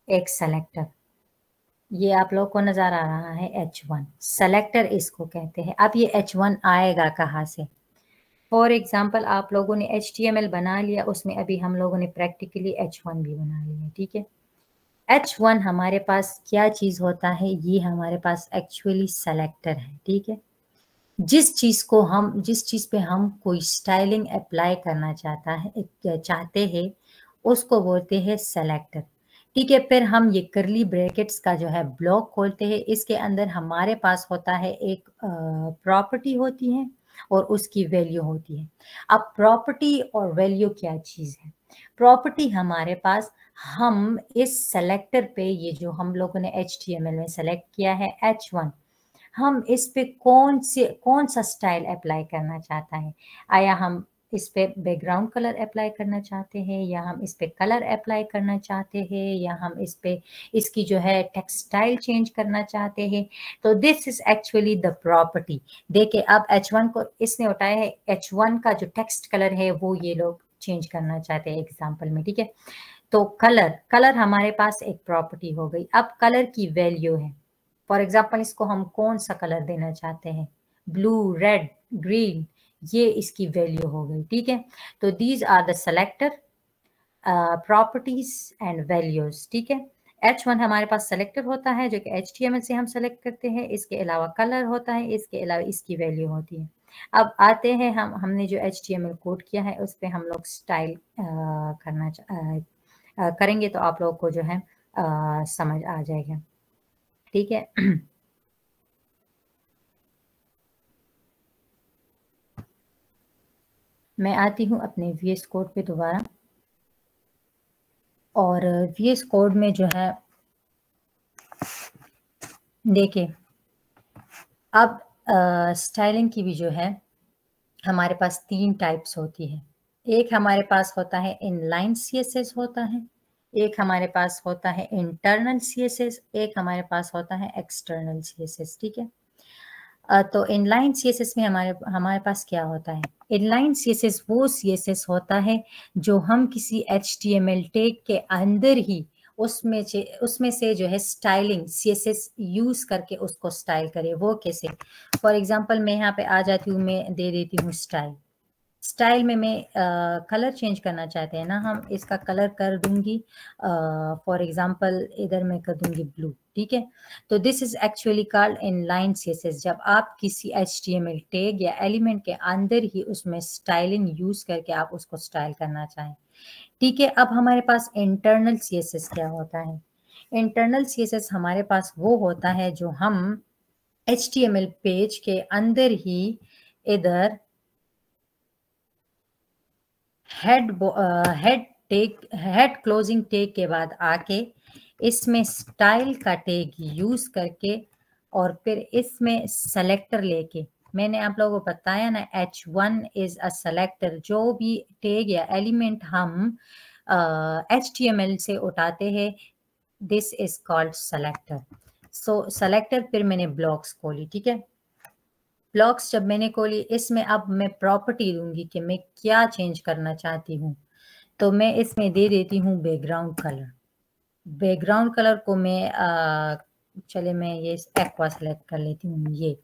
B: एक सेलेक्टर। ये आप लोग को नजर आ रहा है H1, सेलेक्टर इसको कहते हैं। अब ये H1 आएगा कहाँ से? फॉर एग्जाम्पल आप लोगों ने HTML बना लिया, उसमें अभी हम लोगों ने प्रैक्टिकली H1 भी बना लिया, ठीक है। H1 हमारे पास क्या चीज होता है? ये हमारे पास एक्चुअली सेलेक्टर है, ठीक है। जिस चीज पे हम कोई स्टाइलिंग अप्लाई करना चाहते हैं उसको बोलते हैं सेलेक्टर, ठीक है। फिर हम ये करली ब्रैकेट्स का जो है ब्लॉक खोलते हैं। इसके अंदर हमारे पास होता है एक प्रॉपर्टी होती है और उसकी वैल्यू होती है। अब प्रॉपर्टी और वैल्यू क्या चीज है? प्रॉपर्टी हमारे पास, हम इस सेलेक्टर पे, ये जो हम लोगों ने HTML में सेलेक्ट किया है H1, हम इस पे कौन सा स्टाइल अप्लाई करना चाहता है। आया हम इस पे बैकग्राउंड कलर अप्लाई करना चाहते हैं, या हम इस पे कलर अप्लाई करना चाहते हैं, या हम इस पे इसकी जो है टेक्सटाइल चेंज करना चाहते हैं। तो this is actually the property. देखिए अब H1 को इसने उठाया है, H1 का जो टेक्स्ट कलर है वो ये लोग चेंज करना चाहते हैं एग्जाम्पल में, ठीक है। तो कलर हमारे पास एक प्रॉपर्टी हो गई। अब कलर की वैल्यू है, फॉर एग्जाम्पल इसको हम कौन सा कलर देना चाहते हैं, ब्लू, रेड, ग्रीन, ये इसकी वैल्यू हो गई, ठीक है। तो these are the selector properties and values, ठीक है। H1 हमारे पास सेलेक्टर होता है जो कि HTML से हम सेलेक्ट करते हैं। इसके अलावा कलर होता है, इसके अलावा इसकी वैल्यू होती है। अब आते हैं हमने जो HTML कोड किया है उस पर हम लोग स्टाइल करेंगे तो आप लोग को जो है समझ आ जाएगा, ठीक है। मैं आती हूँ अपने VS कोड पे दोबारा, और VS कोड में जो है देखिए अब स्टाइलिंग की भी जो है हमारे पास 3 टाइप्स होती है। एक हमारे पास होता है इनलाइन CSS होता है, एक हमारे पास होता है इंटरनल CSS, एक हमारे पास होता है एक्सटर्नल CSS, ठीक है। तो इनलाइन CSS में हमारे पास क्या होता है? इनलाइन CSS वो CSS होता है जो हम किसी HTML टैग के अंदर ही उसमें से जो है स्टाइलिंग CSS यूज करके उसको स्टाइल करे। वो कैसे? फॉर एग्जांपल मैं यहाँ पे आ जाती हूँ, मैं दे देती हूँ स्टाइल में मैं कलर चेंज करना चाहते हैं ना, हम इसका कलर कर दूंगी फॉर एग्जांपल इधर मैं कर दूंगी ब्लू, ठीक है। तो this is actually called inline CSS। जब आप किसी HTML टैग या एलिमेंट के अंदर ही उसमें स्टाइलिंग यूज करके आप उसको स्टाइल करना चाहें, ठीक है। अब हमारे पास इंटरनल CSS क्या होता है? इंटरनल CSS हमारे पास वो होता है जो हम HTML पेज के अंदर ही इधर हेड क्लोजिंग टैग के बाद आके इसमें स्टाइल का टैग यूज करके और फिर इसमें सेलेक्टर लेके, मैंने आप लोगों को बताया ना H1 इज अ सेलेक्टर। जो भी टैग या एलिमेंट हम HTML से उठाते हैं this is called selector. So selector, फिर मैंने ब्लॉक्स खोली, ठीक है। ब्लॉक्स जब मैंने खोली, इसमें अब मैं प्रॉपर्टी दूंगी कि मैं क्या चेंज करना चाहती हूँ। तो मैं इसमें दे देती हूँ बैकग्राउंड कलर। बैकग्राउंड कलर को मैं चले मैं ये एक्वा सेलेक्ट कर लेती हूँ ये।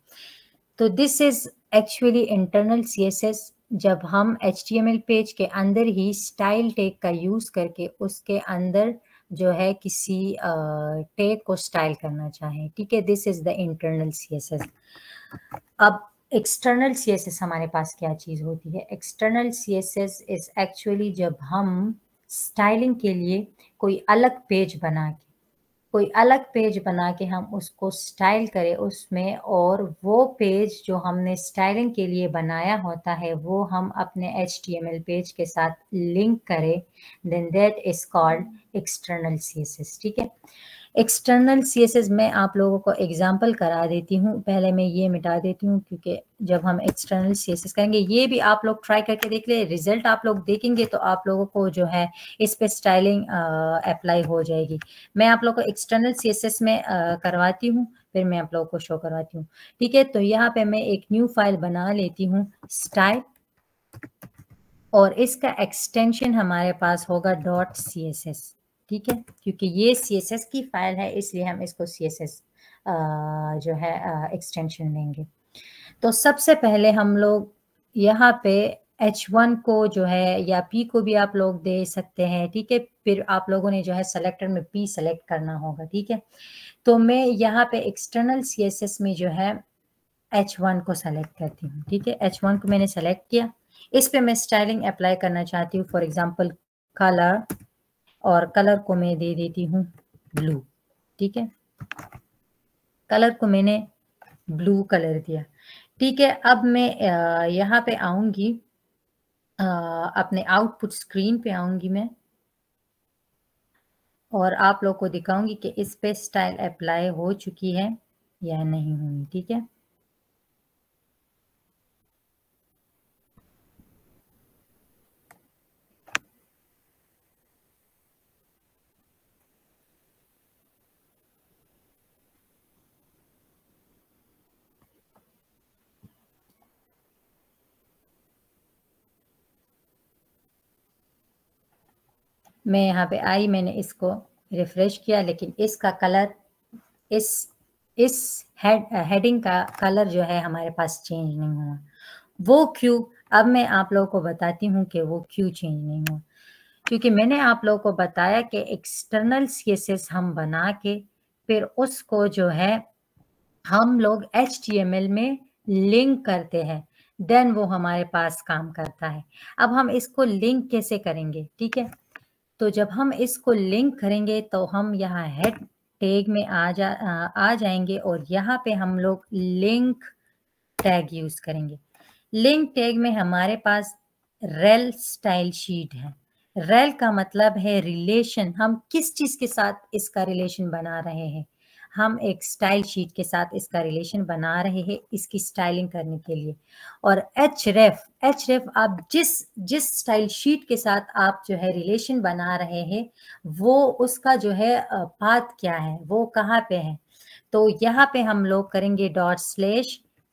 B: तो this is actually internal CSS। जब हम HTML पेज के अंदर ही स्टाइल टैग का यूज करके उसके अंदर जो है किसी टैग को स्टाइल करना चाहें, ठीक है। This is the internal CSS। अब एक्सटर्नल CSS हमारे पास क्या चीज होती है? एक्सटर्नल CSS इज एक्चुअली जब हम स्टाइलिंग के लिए कोई अलग पेज बना के हम उसको स्टाइल करें उसमें, और वो पेज जो हमने स्टाइलिंग के लिए बनाया होता है वो हम अपने HTML पेज के साथ लिंक करें, then that is called external CSS, ठीक है। एक्सटर्नल सीएसएस में आप लोगों को एग्जांपल करा देती हूँ। पहले मैं ये मिटा देती हूँ क्योंकि जब हम एक्सटर्नल सीएसएस करेंगे, ये भी आप लोग ट्राई करके देख ले, रिजल्ट आप लोग देखेंगे तो आप लोगों को जो है इस पे स्टाइलिंग अप्लाई हो जाएगी। मैं आप लोगों को एक्सटर्नल सीएसएस में करवाती हूँ, फिर मैं आप लोगों को शो करवाती हूँ। ठीक है, तो यहाँ पे मैं एक न्यू फाइल बना लेती हूँ स्टाइल, और इसका एक्सटेंशन हमारे पास होगा .css। ठीक है, क्योंकि ये CSS की फाइल है इसलिए हम इसको CSS जो है एक्सटेंशन लेंगे। तो सबसे पहले हम लोग यहाँ पे H1 को जो है, या P को भी आप लोग दे सकते हैं। ठीक है, फिर आप लोगों ने जो है सेलेक्टर में P सेलेक्ट करना होगा। ठीक है, तो मैं यहाँ पे एक्सटर्नल CSS में जो है H1 को सेलेक्ट करती हूँ। ठीक है, H1 को मैंने सेलेक्ट किया, इस पे मैं स्टाइलिंग अप्लाई करना चाहती हूँ, फॉर एग्जांपल कलर, और कलर को मैं दे देती हूँ ब्लू। ठीक है, कलर को मैंने ब्लू कलर दिया। ठीक है, अब मैं यहाँ पे आऊंगी, अपने आउटपुट स्क्रीन पे आऊंगी मैं, और आप लोग को दिखाऊंगी कि इस पे स्टाइल अप्लाई हो चुकी है या नहीं हुई। ठीक है, मैं यहाँ पे आई, मैंने इसको रिफ्रेश किया, लेकिन इसका कलर, इस हेडिंग का कलर जो है हमारे पास चेंज नहीं हुआ। वो क्यों? अब मैं आप लोगों को बताती हूँ कि वो क्यों चेंज नहीं हुआ। क्योंकि मैंने आप लोगों को बताया कि एक्सटर्नल CSS हम बना के फिर उसको जो है हम लोग HTML में लिंक करते हैं, देन वो हमारे पास काम करता है। अब हम इसको लिंक कैसे करेंगे? ठीक है, तो जब हम इसको लिंक करेंगे तो हम यहाँ हेड टैग में आ जाएंगे, और यहाँ पे हम लोग लिंक टैग यूज करेंगे। लिंक टैग में हमारे पास रेल स्टाइल शीट है। रेल का मतलब है रिलेशन, हम किस चीज के साथ इसका रिलेशन बना रहे हैं। हम एक स्टाइल शीट के साथ इसका रिलेशन बना रहे हैं इसकी स्टाइलिंग करने के लिए। और एच रेफ आप जिस स्टाइल शीट के साथ आप जो है रिलेशन बना रहे हैं, वो उसका जो है पाथ क्या है, वो कहाँ पे है। तो यहाँ पे हम लोग करेंगे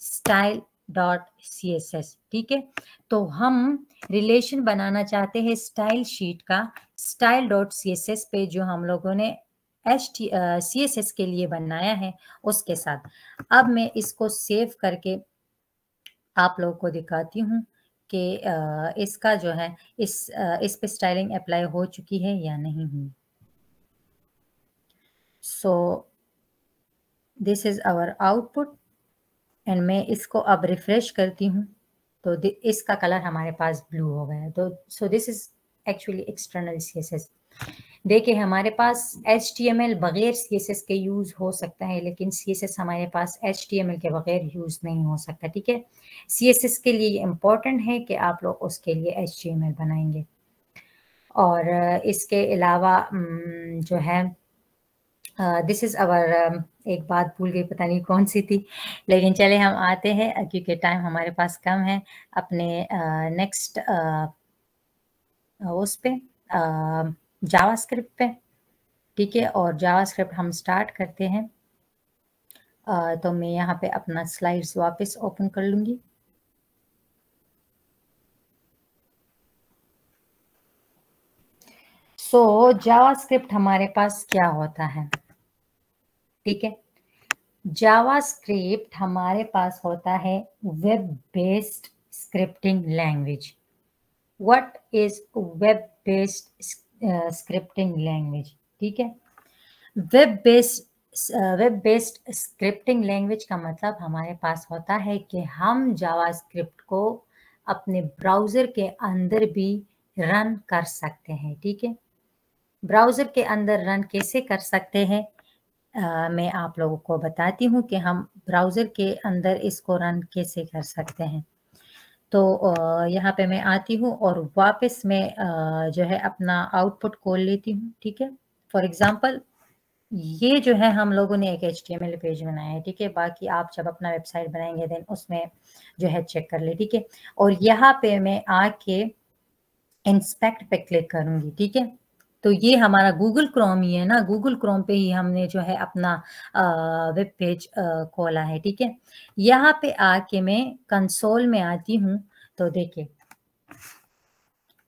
B: .style.css। ठीक है, तो हम रिलेशन बनाना चाहते हैं स्टाइल शीट का style.css पे, जो हम लोगों ने CSS के लिए बनाया है उसके साथ। अब मैं इसको सेव करके आप लोगों को दिखाती हूँ कि इसका जो है इस पे स्टाइलिंग अप्लाई हो चुकी है या नहीं हुई। So this is our output, and मैं इसको अब रिफ्रेश करती हूँ तो इसका कलर हमारे पास ब्लू हो गया। तो सो this is actually external CSS। देखिए, हमारे पास HTML बगैर CSS के यूज हो सकता है, लेकिन CSS हमारे पास HTML के बगैर यूज नहीं हो सकता। ठीक है, CSS के लिए इम्पोर्टेंट है कि आप लोग उसके लिए HTML बनाएंगे। और इसके अलावा जो है दिस इज अवर, एक बात भूल गई, पता नहीं कौन सी थी, लेकिन चले हम आते हैं क्योंकि टाइम हमारे पास कम है, अपने नेक्स्ट उस पे जावास्क्रिप्ट पे। ठीक है, और जावास्क्रिप्ट हम स्टार्ट करते हैं। तो मैं यहाँ पे अपना स्लाइड्स वापस ओपन कर लूंगी। सो जावास्क्रिप्ट हमारे पास क्या होता है? ठीक है, जावास्क्रिप्ट हमारे पास होता है web based scripting language. What is web based scripting language? ठीक है, वेब बेस्ड स्क्रिप्टिंग लैंग्वेज का मतलब हमारे पास होता है कि हम जावास्क्रिप्ट को अपने ब्राउज़र के अंदर भी रन कर सकते हैं। ठीक है, ब्राउज़र के अंदर रन कैसे कर सकते हैं, मैं आप लोगों को बताती हूँ कि हम ब्राउज़र के अंदर इसको रन कैसे कर सकते हैं। तो यहाँ पे मैं आती हूँ और वापस मैं जो है अपना आउटपुट खोल लेती हूँ। ठीक है, फॉर एग्जांपल ये जो है हम लोगों ने एक HTML पेज बनाया है, ठीक है। बाकी आप जब अपना वेबसाइट बनाएंगे देन उसमें जो है चेक कर ले, ठीक है। और यहाँ पे मैं आके इंस्पेक्ट पे क्लिक करूंगी, ठीक है। तो ये हमारा गूगल क्रोम ही है ना, गूगल क्रोम पे ही हमने जो है अपना वेब पेज खोला है, ठीक है। यहाँ पे आके मैं कंसोल में आती हूँ, तो देखिए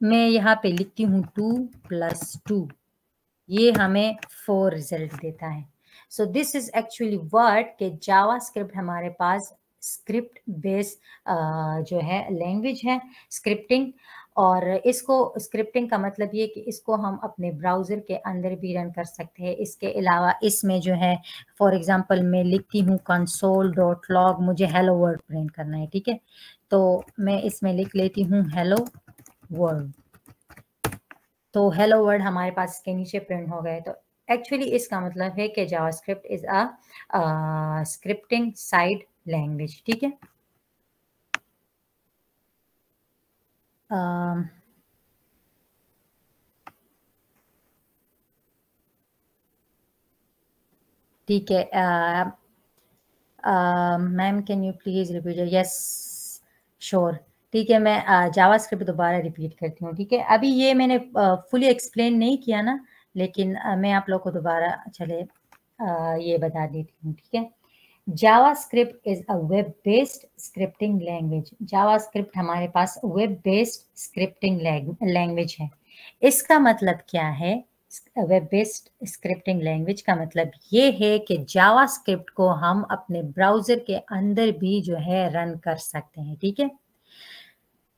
B: मैं यहाँ पे लिखती हूँ 2 + 2, ये हमें 4 रिजल्ट देता है। सो दिस इज एक्चुअली वर्ड के जावास्क्रिप्ट हमारे पास स्क्रिप्ट बेस जो है लैंग्वेज है, स्क्रिप्टिंग। और इसको स्क्रिप्टिंग का मतलब ये कि इसको हम अपने ब्राउज़र के अंदर भी रन कर सकते हैं। इसके अलावा इसमें जो है फॉर एग्जांपल मैं लिखती हूँ console.log, मुझे हेलो वर्ल्ड प्रिंट करना है, ठीक है। तो मैं इसमें लिख लेती हूँ हेलो वर्ल्ड, तो हेलो वर्ल्ड हमारे पास इसके नीचे प्रिंट हो गए। तो एक्चुअली इसका मतलब है कि JavaScript is a scripting side language, ठीक है। ठीक है ma'am, can you please repeat? Yes sure, ठीक है। मैं जावास्क्रिप्ट दोबारा रिपीट करती हूँ, ठीक है। अभी ये मैंने फुली एक्सप्लेन नहीं किया ना, लेकिन मैं आप लोग को दोबारा चले ये बता देती हूँ, ठीक है। JavaScript is a web-based scripting language. JavaScript हमारे पास web-based scripting language है। इसका मतलब क्या है? वेब-बेस्ड स्क्रिप्टिंग लैंग्वेज का मतलब ये है कि JavaScript को हम अपने ब्राउजर के अंदर भी जो है रन कर सकते हैं, ठीक है।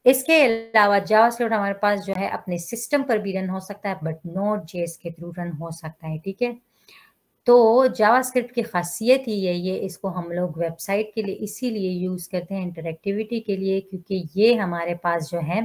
B: इसके अलावा जावास्क्रिप्ट हमारे पास जो है अपने सिस्टम पर भी रन हो सकता है, बट Node.js के थ्रू रन हो सकता है, ठीक है। तो जावास्क्रिप्ट की खासियत ही यही है, इसको हम लोग वेबसाइट के लिए इसीलिए यूज़ करते हैं, इंटरेक्टिविटी के लिए, क्योंकि ये हमारे पास जो है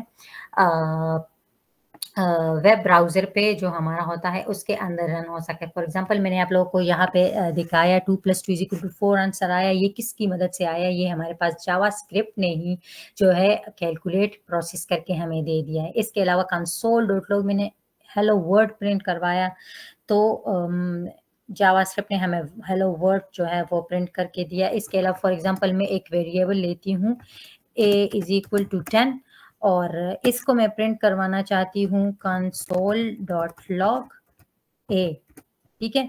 B: वेब ब्राउज़र पे जो हमारा होता है उसके अंदर रन हो सकता है। फॉर एग्जांपल मैंने आप लोगों को यहाँ पे दिखाया 2 + 2 = 4 आंसर आया। ये किसकी मदद से आया? ये हमारे पास जावास्क्रिप्ट ने ही जो है कैलकुलेट प्रोसेस करके हमें दे दिया है। इसके अलावा console.log मैंने हेलो वर्ड प्रिंट करवाया, तो जावास्क्रिप्ट ने हमें हेलो वर्ड जो है वो प्रिंट करके दिया। इसके अलावा फॉर एग्जांपल मैं एक वेरिएबल लेती हूँ a = 10 और इसको मैं प्रिंट करवाना चाहती हूँ console.log a, ठीक है।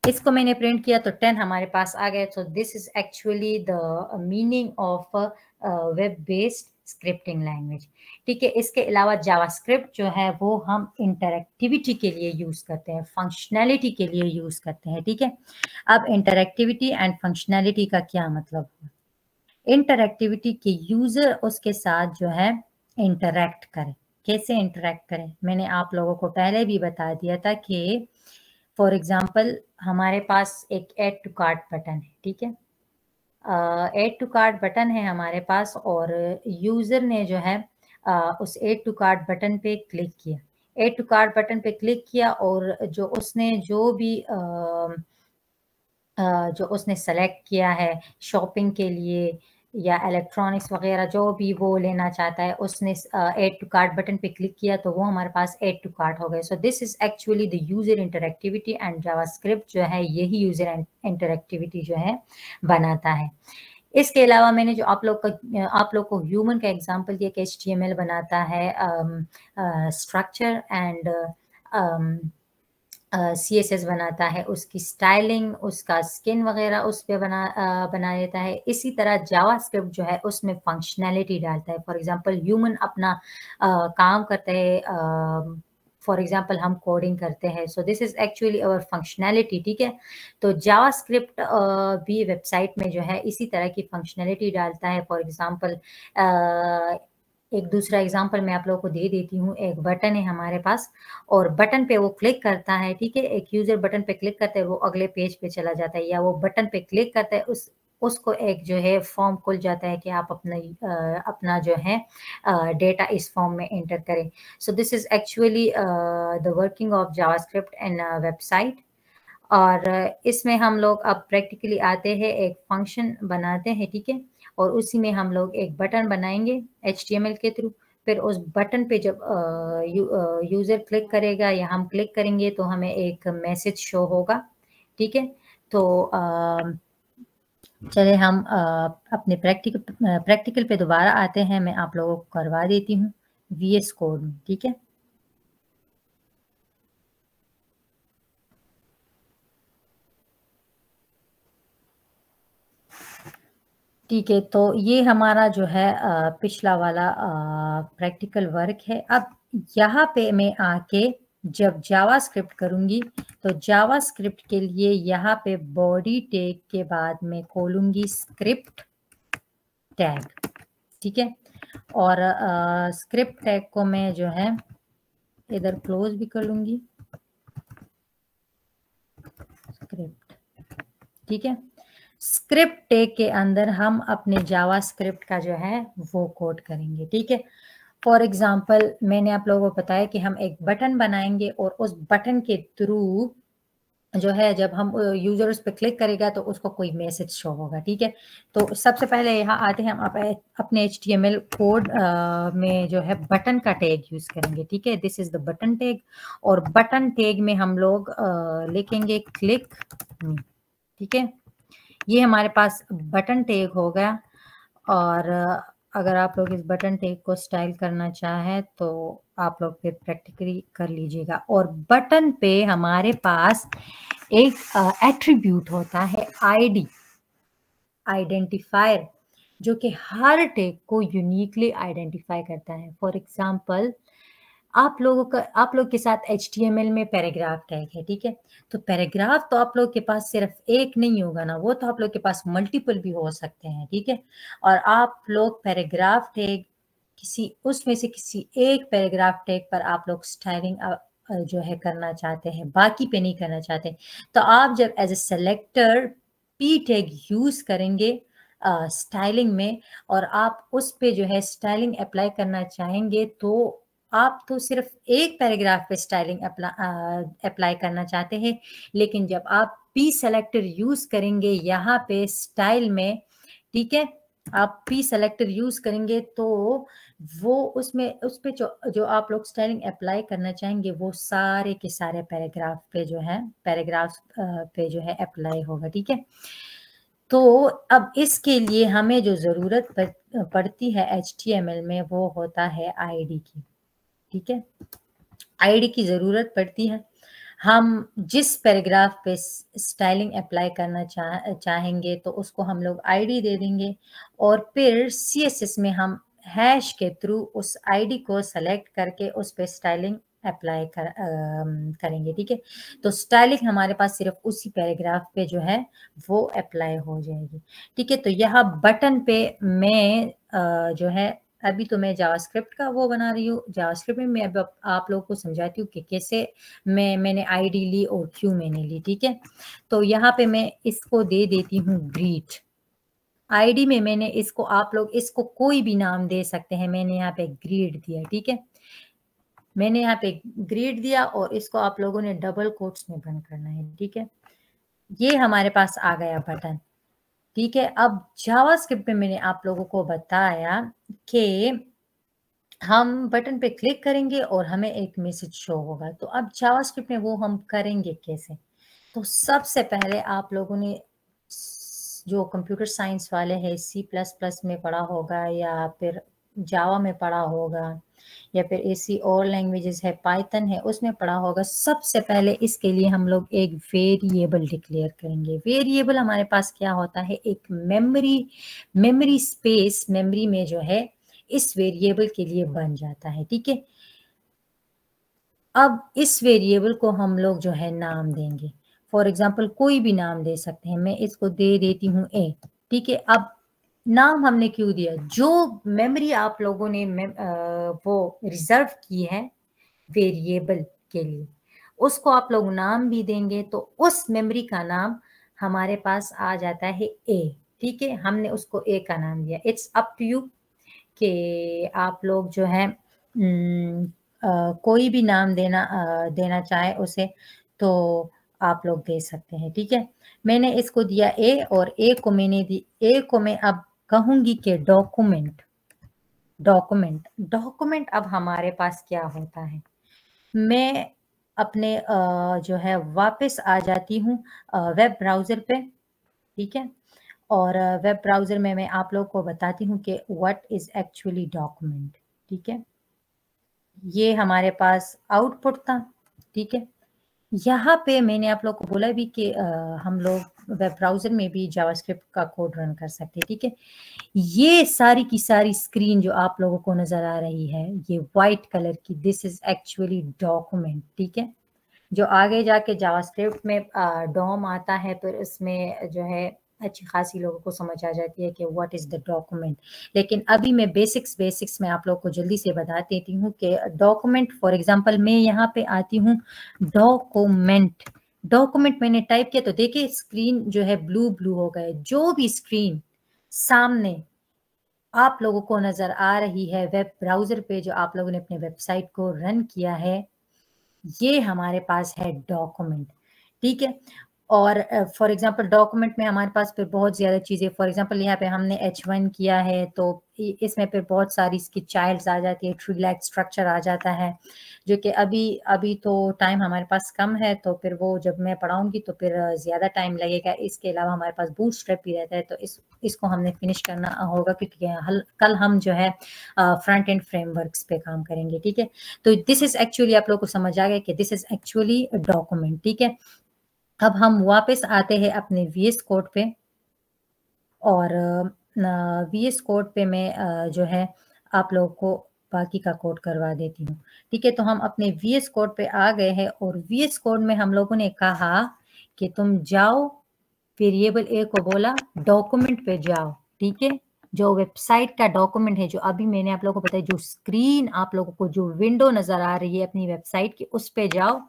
B: इसको मैंने प्रिंट किया तो 10 हमारे पास आ गया। सो this is actually the meaning of web based scripting language, ठीक है। इसके अलावा जावास्क्रिप्ट जो है वो हम इंटरैक्टिविटी के लिए यूज करते हैं, फंक्शनैलिटी के लिए यूज करते हैं, ठीक है। अब इंटरैक्टिविटी एंड फंक्शनैलिटी का क्या मतलब है? इंटरैक्टिविटी के यूजर उसके साथ जो है इंटरैक्ट करें। कैसे इंटरैक्ट करें? मैंने आप लोगों को पहले भी बता दिया था कि फॉर एग्जाम्पल हमारे पास एक ऐड टू कार्ट बटन है, ठीक है। ऐड टू कार्ट बटन है हमारे पास और यूजर ने जो है उस ऐड टू कार्ट बटन पे क्लिक किया। ऐड टू कार्ट बटन पे क्लिक किया और जो उसने जो उसने सेलेक्ट किया है शॉपिंग के लिए या इलेक्ट्रॉनिक्स वगैरह जो भी वो लेना चाहता है, उसने ऐड टू कार्ट बटन पे क्लिक किया तो वो हमारे पास ऐड टू कार्ट हो गए। सो this is actually the user interactivity and JavaScript जो है यही यूजर इंटरैक्टिविटी जो है बनाता है। इसके अलावा मैंने जो आप लोग को ह्यूमन का एग्जांपल दिया कि HTML बनाता है स्ट्रक्चर एंड CSS बनाता है, उसकी स्टाइलिंग, उसका स्किन वगैरह उस पे बना देता है। इसी तरह जावास्क्रिप्ट जो है उसमें फंक्शनैलिटी डालता है। फॉर एग्जांपल ह्यूमन अपना काम करता है, फॉर एग्जांपल हम कोडिंग करते हैं, सो this is actually our functionality, ठीक है। तो जावास्क्रिप्ट भी वेबसाइट में जो है इसी तरह की फंक्शनैलिटी डालता है। फॉर एग्जांपल एक दूसरा एग्जांपल मैं आप लोगों को दे देती हूँ। एक बटन है हमारे पास और बटन पे वो क्लिक करता है, ठीक है। एक यूजर बटन पे क्लिक करता है, वो अगले पेज पे चला जाता है, या वो बटन पे क्लिक करता है उसको एक जो है फॉर्म खुल जाता है कि आप अपना जो है डेटा इस फॉर्म में एंटर करें। So this is actually the working of JavaScript in website. और इसमें हम लोग अब प्रैक्टिकली आते हैं, एक फंक्शन बनाते हैं, ठीक है। और उसी में हम लोग एक बटन बनाएंगे HTML के थ्रू। फिर उस बटन पे जब यूजर क्लिक करेगा या हम क्लिक करेंगे तो हमें एक मैसेज शो होगा ठीक है। तो चले हम अपने प्रैक्टिकल पे दोबारा आते हैं। मैं आप लोगों को करवा देती हूँ VS कोड में, ठीक है। ठीक है, तो ये हमारा जो है पिछला वाला प्रैक्टिकल वर्क है। अब यहाँ पे मैं आके जब जावास्क्रिप्ट करूँगी तो जावास्क्रिप्ट के लिए यहाँ पे बॉडी टैग के बाद में खोलूँगी स्क्रिप्ट टैग, ठीक है। और स्क्रिप्ट टैग को मैं जो है इधर क्लोज भी कर लूँगी, स्क्रिप्ट, ठीक है। स्क्रिप्ट टैग के अंदर हम अपने जावास्क्रिप्ट का जो है वो कोड करेंगे, ठीक है। फॉर एग्जाम्पल मैंने आप लोगों को बताया कि हम एक बटन बनाएंगे और उस बटन के थ्रू जो है जब हम यूजर उस पर क्लिक करेगा तो उसको कोई मैसेज शो होगा, ठीक है। तो सबसे पहले यहाँ आते हैं, हम अपने HTML कोड में जो है बटन का टैग यूज करेंगे, ठीक है। This is the button tag, और बटन टैग में हम लोग लिखेंगे क्लिक मी, ठीक है। ये हमारे पास बटन टैग हो गया। और अगर आप लोग इस बटन टैग को स्टाइल करना चाहें तो आप लोग फिर प्रैक्टिकली कर लीजिएगा। और बटन पे हमारे पास एक एट्रीब्यूट होता है ID, आइडेंटिफायर, जो कि हर टैग को यूनिकली आइडेंटिफाई करता है। फॉर एग्जाम्पल आप लोग के साथ HTML में पैराग्राफ टैग है, ठीक है। तो पैराग्राफ तो आप लोग के पास सिर्फ एक नहीं होगा ना, वो तो आप लोग के पास मल्टीपल भी हो सकते हैं, ठीक है। और आप लोग पैराग्राफ टैग उसमें से किसी एक पैराग्राफ टैग पर आप लोग स्टाइलिंग जो है करना चाहते हैं, बाकी पे नहीं करना चाहते। तो आप जब as a selector P tag use करेंगे स्टाइलिंग में, और आप उस पे जो है स्टाइलिंग अप्लाई करना चाहेंगे, तो आप तो सिर्फ एक पैराग्राफ पे स्टाइलिंग अप्लाई करना चाहते हैं। लेकिन जब आप P सेलेक्टर यूज करेंगे यहाँ पे स्टाइल में, ठीक है, आप P सेलेक्टर यूज करेंगे तो वो उस पे जो आप लोग स्टाइलिंग अप्लाई करना चाहेंगे वो सारे के सारे पैराग्राफ पे जो है अप्लाई होगा, ठीक है। तो अब इसके लिए हमें जो जरूरत पड़ती है HTML में वो होता है ID की, ठीक है। ID की जरूरत पड़ती है। हम जिस पैराग्राफ पे स्टाइलिंग अप्लाई करना चाहेंगे तो उसको हम लोग ID दे देंगे, और फिर CSS में हम हैश के थ्रू उस ID को सेलेक्ट करके उस पे स्टाइलिंग अप्लाई करेंगे, ठीक है। तो स्टाइलिंग हमारे पास सिर्फ उसी पैराग्राफ पे जो है वो अप्लाई हो जाएगी, ठीक है। तो यहाँ बटन पे मैं जो है अभी तो मैं जावास्क्रिप्ट का वो बना रही हूँ। जावास्क्रिप्ट में मैं अब आप लोगों को समझाती हूँ कि कैसे मैंने ID ली और क्यों मैंने ली, ठीक है। तो यहाँ पे मैं इसको दे देती हूँ ग्रीट। ID में मैंने इसको, आप लोग इसको कोई भी नाम दे सकते हैं, मैंने यहाँ पे ग्रीड दिया, ठीक है। मैंने यहाँ पे ग्रीड दिया और इसको आप लोगों ने डबल कोट्स में बंद करना है, ठीक है। ये हमारे पास आ गया बटन, ठीक है। अब जावास्क्रिप्ट में मैंने आप लोगों को बताया कि हम बटन पे क्लिक करेंगे और हमें एक मैसेज शो होगा। तो अब जावास्क्रिप्ट में वो हम करेंगे कैसे? तो सबसे पहले आप लोगों ने जो कंप्यूटर साइंस वाले हैं C++ में पढ़ा होगा, या फिर जावा में पढ़ा होगा, या फिर ऐसी और लैंग्वेजेस है, पाइथन है, उसमें पढ़ा होगा। सबसे पहले इसके लिए हम लोग एक वेरिएबल डिक्लेयर करेंगे। वेरिएबल हमारे पास क्या होता है? एक मेमोरी स्पेस, मेमोरी में जो है इस वेरिएबल के लिए बन जाता है, ठीक है। अब इस वेरिएबल को हम लोग जो है नाम देंगे। फॉर एग्जाम्पल कोई भी नाम दे सकते हैं, मैं इसको दे देती हूँ A, ठीक है। अब नाम हमने क्यों दिया? जो मेमोरी आप लोगों ने वो रिजर्व की है वेरिएबल के लिए, उसको आप लोग नाम भी देंगे तो उस मेमोरी का नाम हमारे पास आ जाता है A, ठीक है। हमने उसको A का नाम दिया। इट्स अप टू यू कि आप लोग जो है कोई भी नाम देना चाहे उसे, तो आप लोग दे सकते हैं, ठीक है। मैंने इसको दिया A, और A को मैं अब कहूंगी कि डॉक्यूमेंट अब हमारे पास क्या होता है? मैं अपने जो है वापस आ जाती हूँ वेब ब्राउज़र पे, ठीक है। और वेब ब्राउज़र में मैं आप लोग को बताती हूँ कि व्हाट इज़ एक्चुअली डॉक्यूमेंट, ठीक है। ये हमारे पास आउटपुट था, ठीक है। यहाँ पे मैंने आप लोग को बोला भी कि हम लोग वेब ब्राउज़र में भी जावास्क्रिप्ट का कोड रन कर सकते हैं, ठीक है। ये सारी की सारी स्क्रीन जो आप लोगों को नज़र आ रही है, ये वाइट कलर की, दिस इज़ एक्चुअली डॉक्यूमेंट, ठीक है। जो आगे जाके जावास्क्रिप्ट में डॉम आता है, फिर उसमें जो है अच्छी खासी लोगों को समझ आ जाती है कि व्हाट इज़ द डॉक्यूमेंट। लेकिन अभी मैं बेसिक्स में आप लोग को जल्दी से बता देती हूँ कि डॉक्यूमेंट, फॉर एग्जांपल मैं यहाँ पे आती हूँ डॉक्यूमेंट मैंने टाइप किया तो देखिए स्क्रीन जो है ब्लू हो गए। जो भी स्क्रीन सामने आप लोगों को नजर आ रही है वेब ब्राउजर पे, जो आप लोगों ने अपने वेबसाइट को रन किया है, ये हमारे पास है डॉक्यूमेंट, ठीक है। और फॉर एग्जांपल डॉक्यूमेंट में हमारे पास फिर बहुत ज़्यादा चीज़ें, फॉर एग्जांपल यहाँ पे हमने H1 किया है तो इसमें फिर बहुत सारी इसकी चाइल्ड्स आ जाती है, ट्री लाइक स्ट्रक्चर आ जाता है, जो कि अभी तो टाइम हमारे पास कम है, तो फिर वो जब मैं पढ़ाऊंगी तो फिर ज़्यादा टाइम लगेगा। इसके अलावा हमारे पास बूटस्ट्रैप भी रहता है, तो इसको हमने फिनिश करना होगा क्योंकि कल हम जो है फ्रंट एंड फ्रेमवर्क्स पे काम करेंगे, ठीक है। तो दिस इज एक्चुअली आप लोग को समझ आ गया कि दिस इज एक्चुअली डॉक्यूमेंट, ठीक है। अब हम वापस आते हैं अपने VS कोड पे, और VS कोड पे मैं जो है आप लोगों को बाकी का कोड करवा देती हूँ, ठीक है। तो हम अपने VS कोड पे आ गए हैं, और VS कोड में हम लोगों ने कहा कि तुम जाओ, वेरिएबल ए को बोला डॉक्यूमेंट पे जाओ, ठीक है। जो वेबसाइट का डॉक्यूमेंट है, जो अभी मैंने आप लोगों को बताया, जो स्क्रीन आप लोगों को जो विंडो नजर आ रही है अपनी वेबसाइट की, उस पे जाओ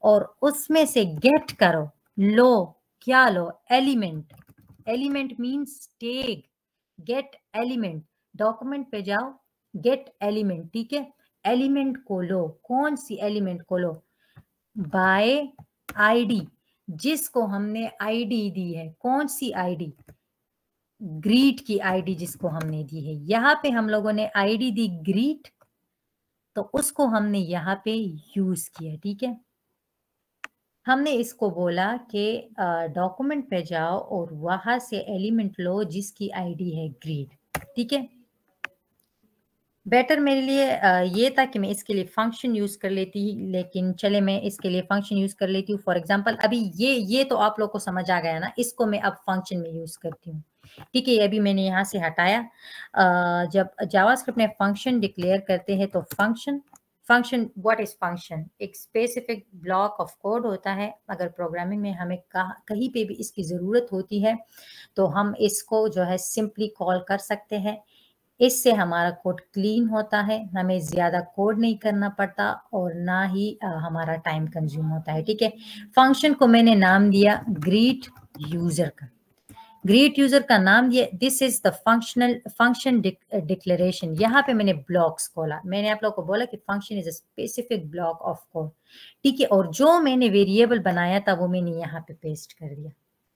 B: और उसमें से गेट करो, लो, क्या लो, element means tag, get element, document पे जाओ, गेट एलिमेंट, ठीक है। एलिमेंट को लो, कौन सी एलिमेंट को लो, बाय आईडी, जिसको हमने आईडी दी है, कौन सी आईडी, ग्रीट की आईडी जिसको हमने दी है। यहाँ पे हम लोगों ने आईडी दी ग्रीट, तो उसको हमने यहाँ पे यूज किया, ठीक है। हमने इसको बोला कि डॉक्यूमेंट पे जाओ और वहां से एलिमेंट लो जिसकी आईडी है ग्रीट, ठीक है। बेटर मेरे लिए ये था कि मैं इसके लिए फंक्शन यूज कर लेती, लेकिन चले मैं इसके लिए फंक्शन यूज कर लेती हूँ। फॉर एग्जांपल अभी ये तो आप लोग को समझ आ गया ना, इसको मैं अब फंक्शन में यूज करती हूँ, ठीक है। अभी मैंने यहाँ से हटाया। जब जावास्क्रिप्ट में फंक्शन डिक्लेयर करते हैं तो फंक्शन व्हाट इज फंक्शन, एक स्पेसिफिक ब्लॉक ऑफ कोड होता है। अगर प्रोग्रामिंग में हमें कहीं पे भी इसकी ज़रूरत होती है तो हम इसको जो है सिंपली कॉल कर सकते हैं। इससे हमारा कोड क्लीन होता है, हमें ज़्यादा कोड नहीं करना पड़ता और ना ही हमारा टाइम कंज्यूम होता है, ठीक है। फंक्शन को मैंने नाम दिया ग्रीट यूजर का, ग्रीट यूजर का नाम दिया, this is the function declaration. यहाँ पे मैंने ब्लॉक्स खोला, मैंने आप लोगों को बोला कि function is a specific block of code, ठीक है। और जो मैंने वेरिएबल बनाया था वो मैंने यहाँ पे पेस्ट कर दिया,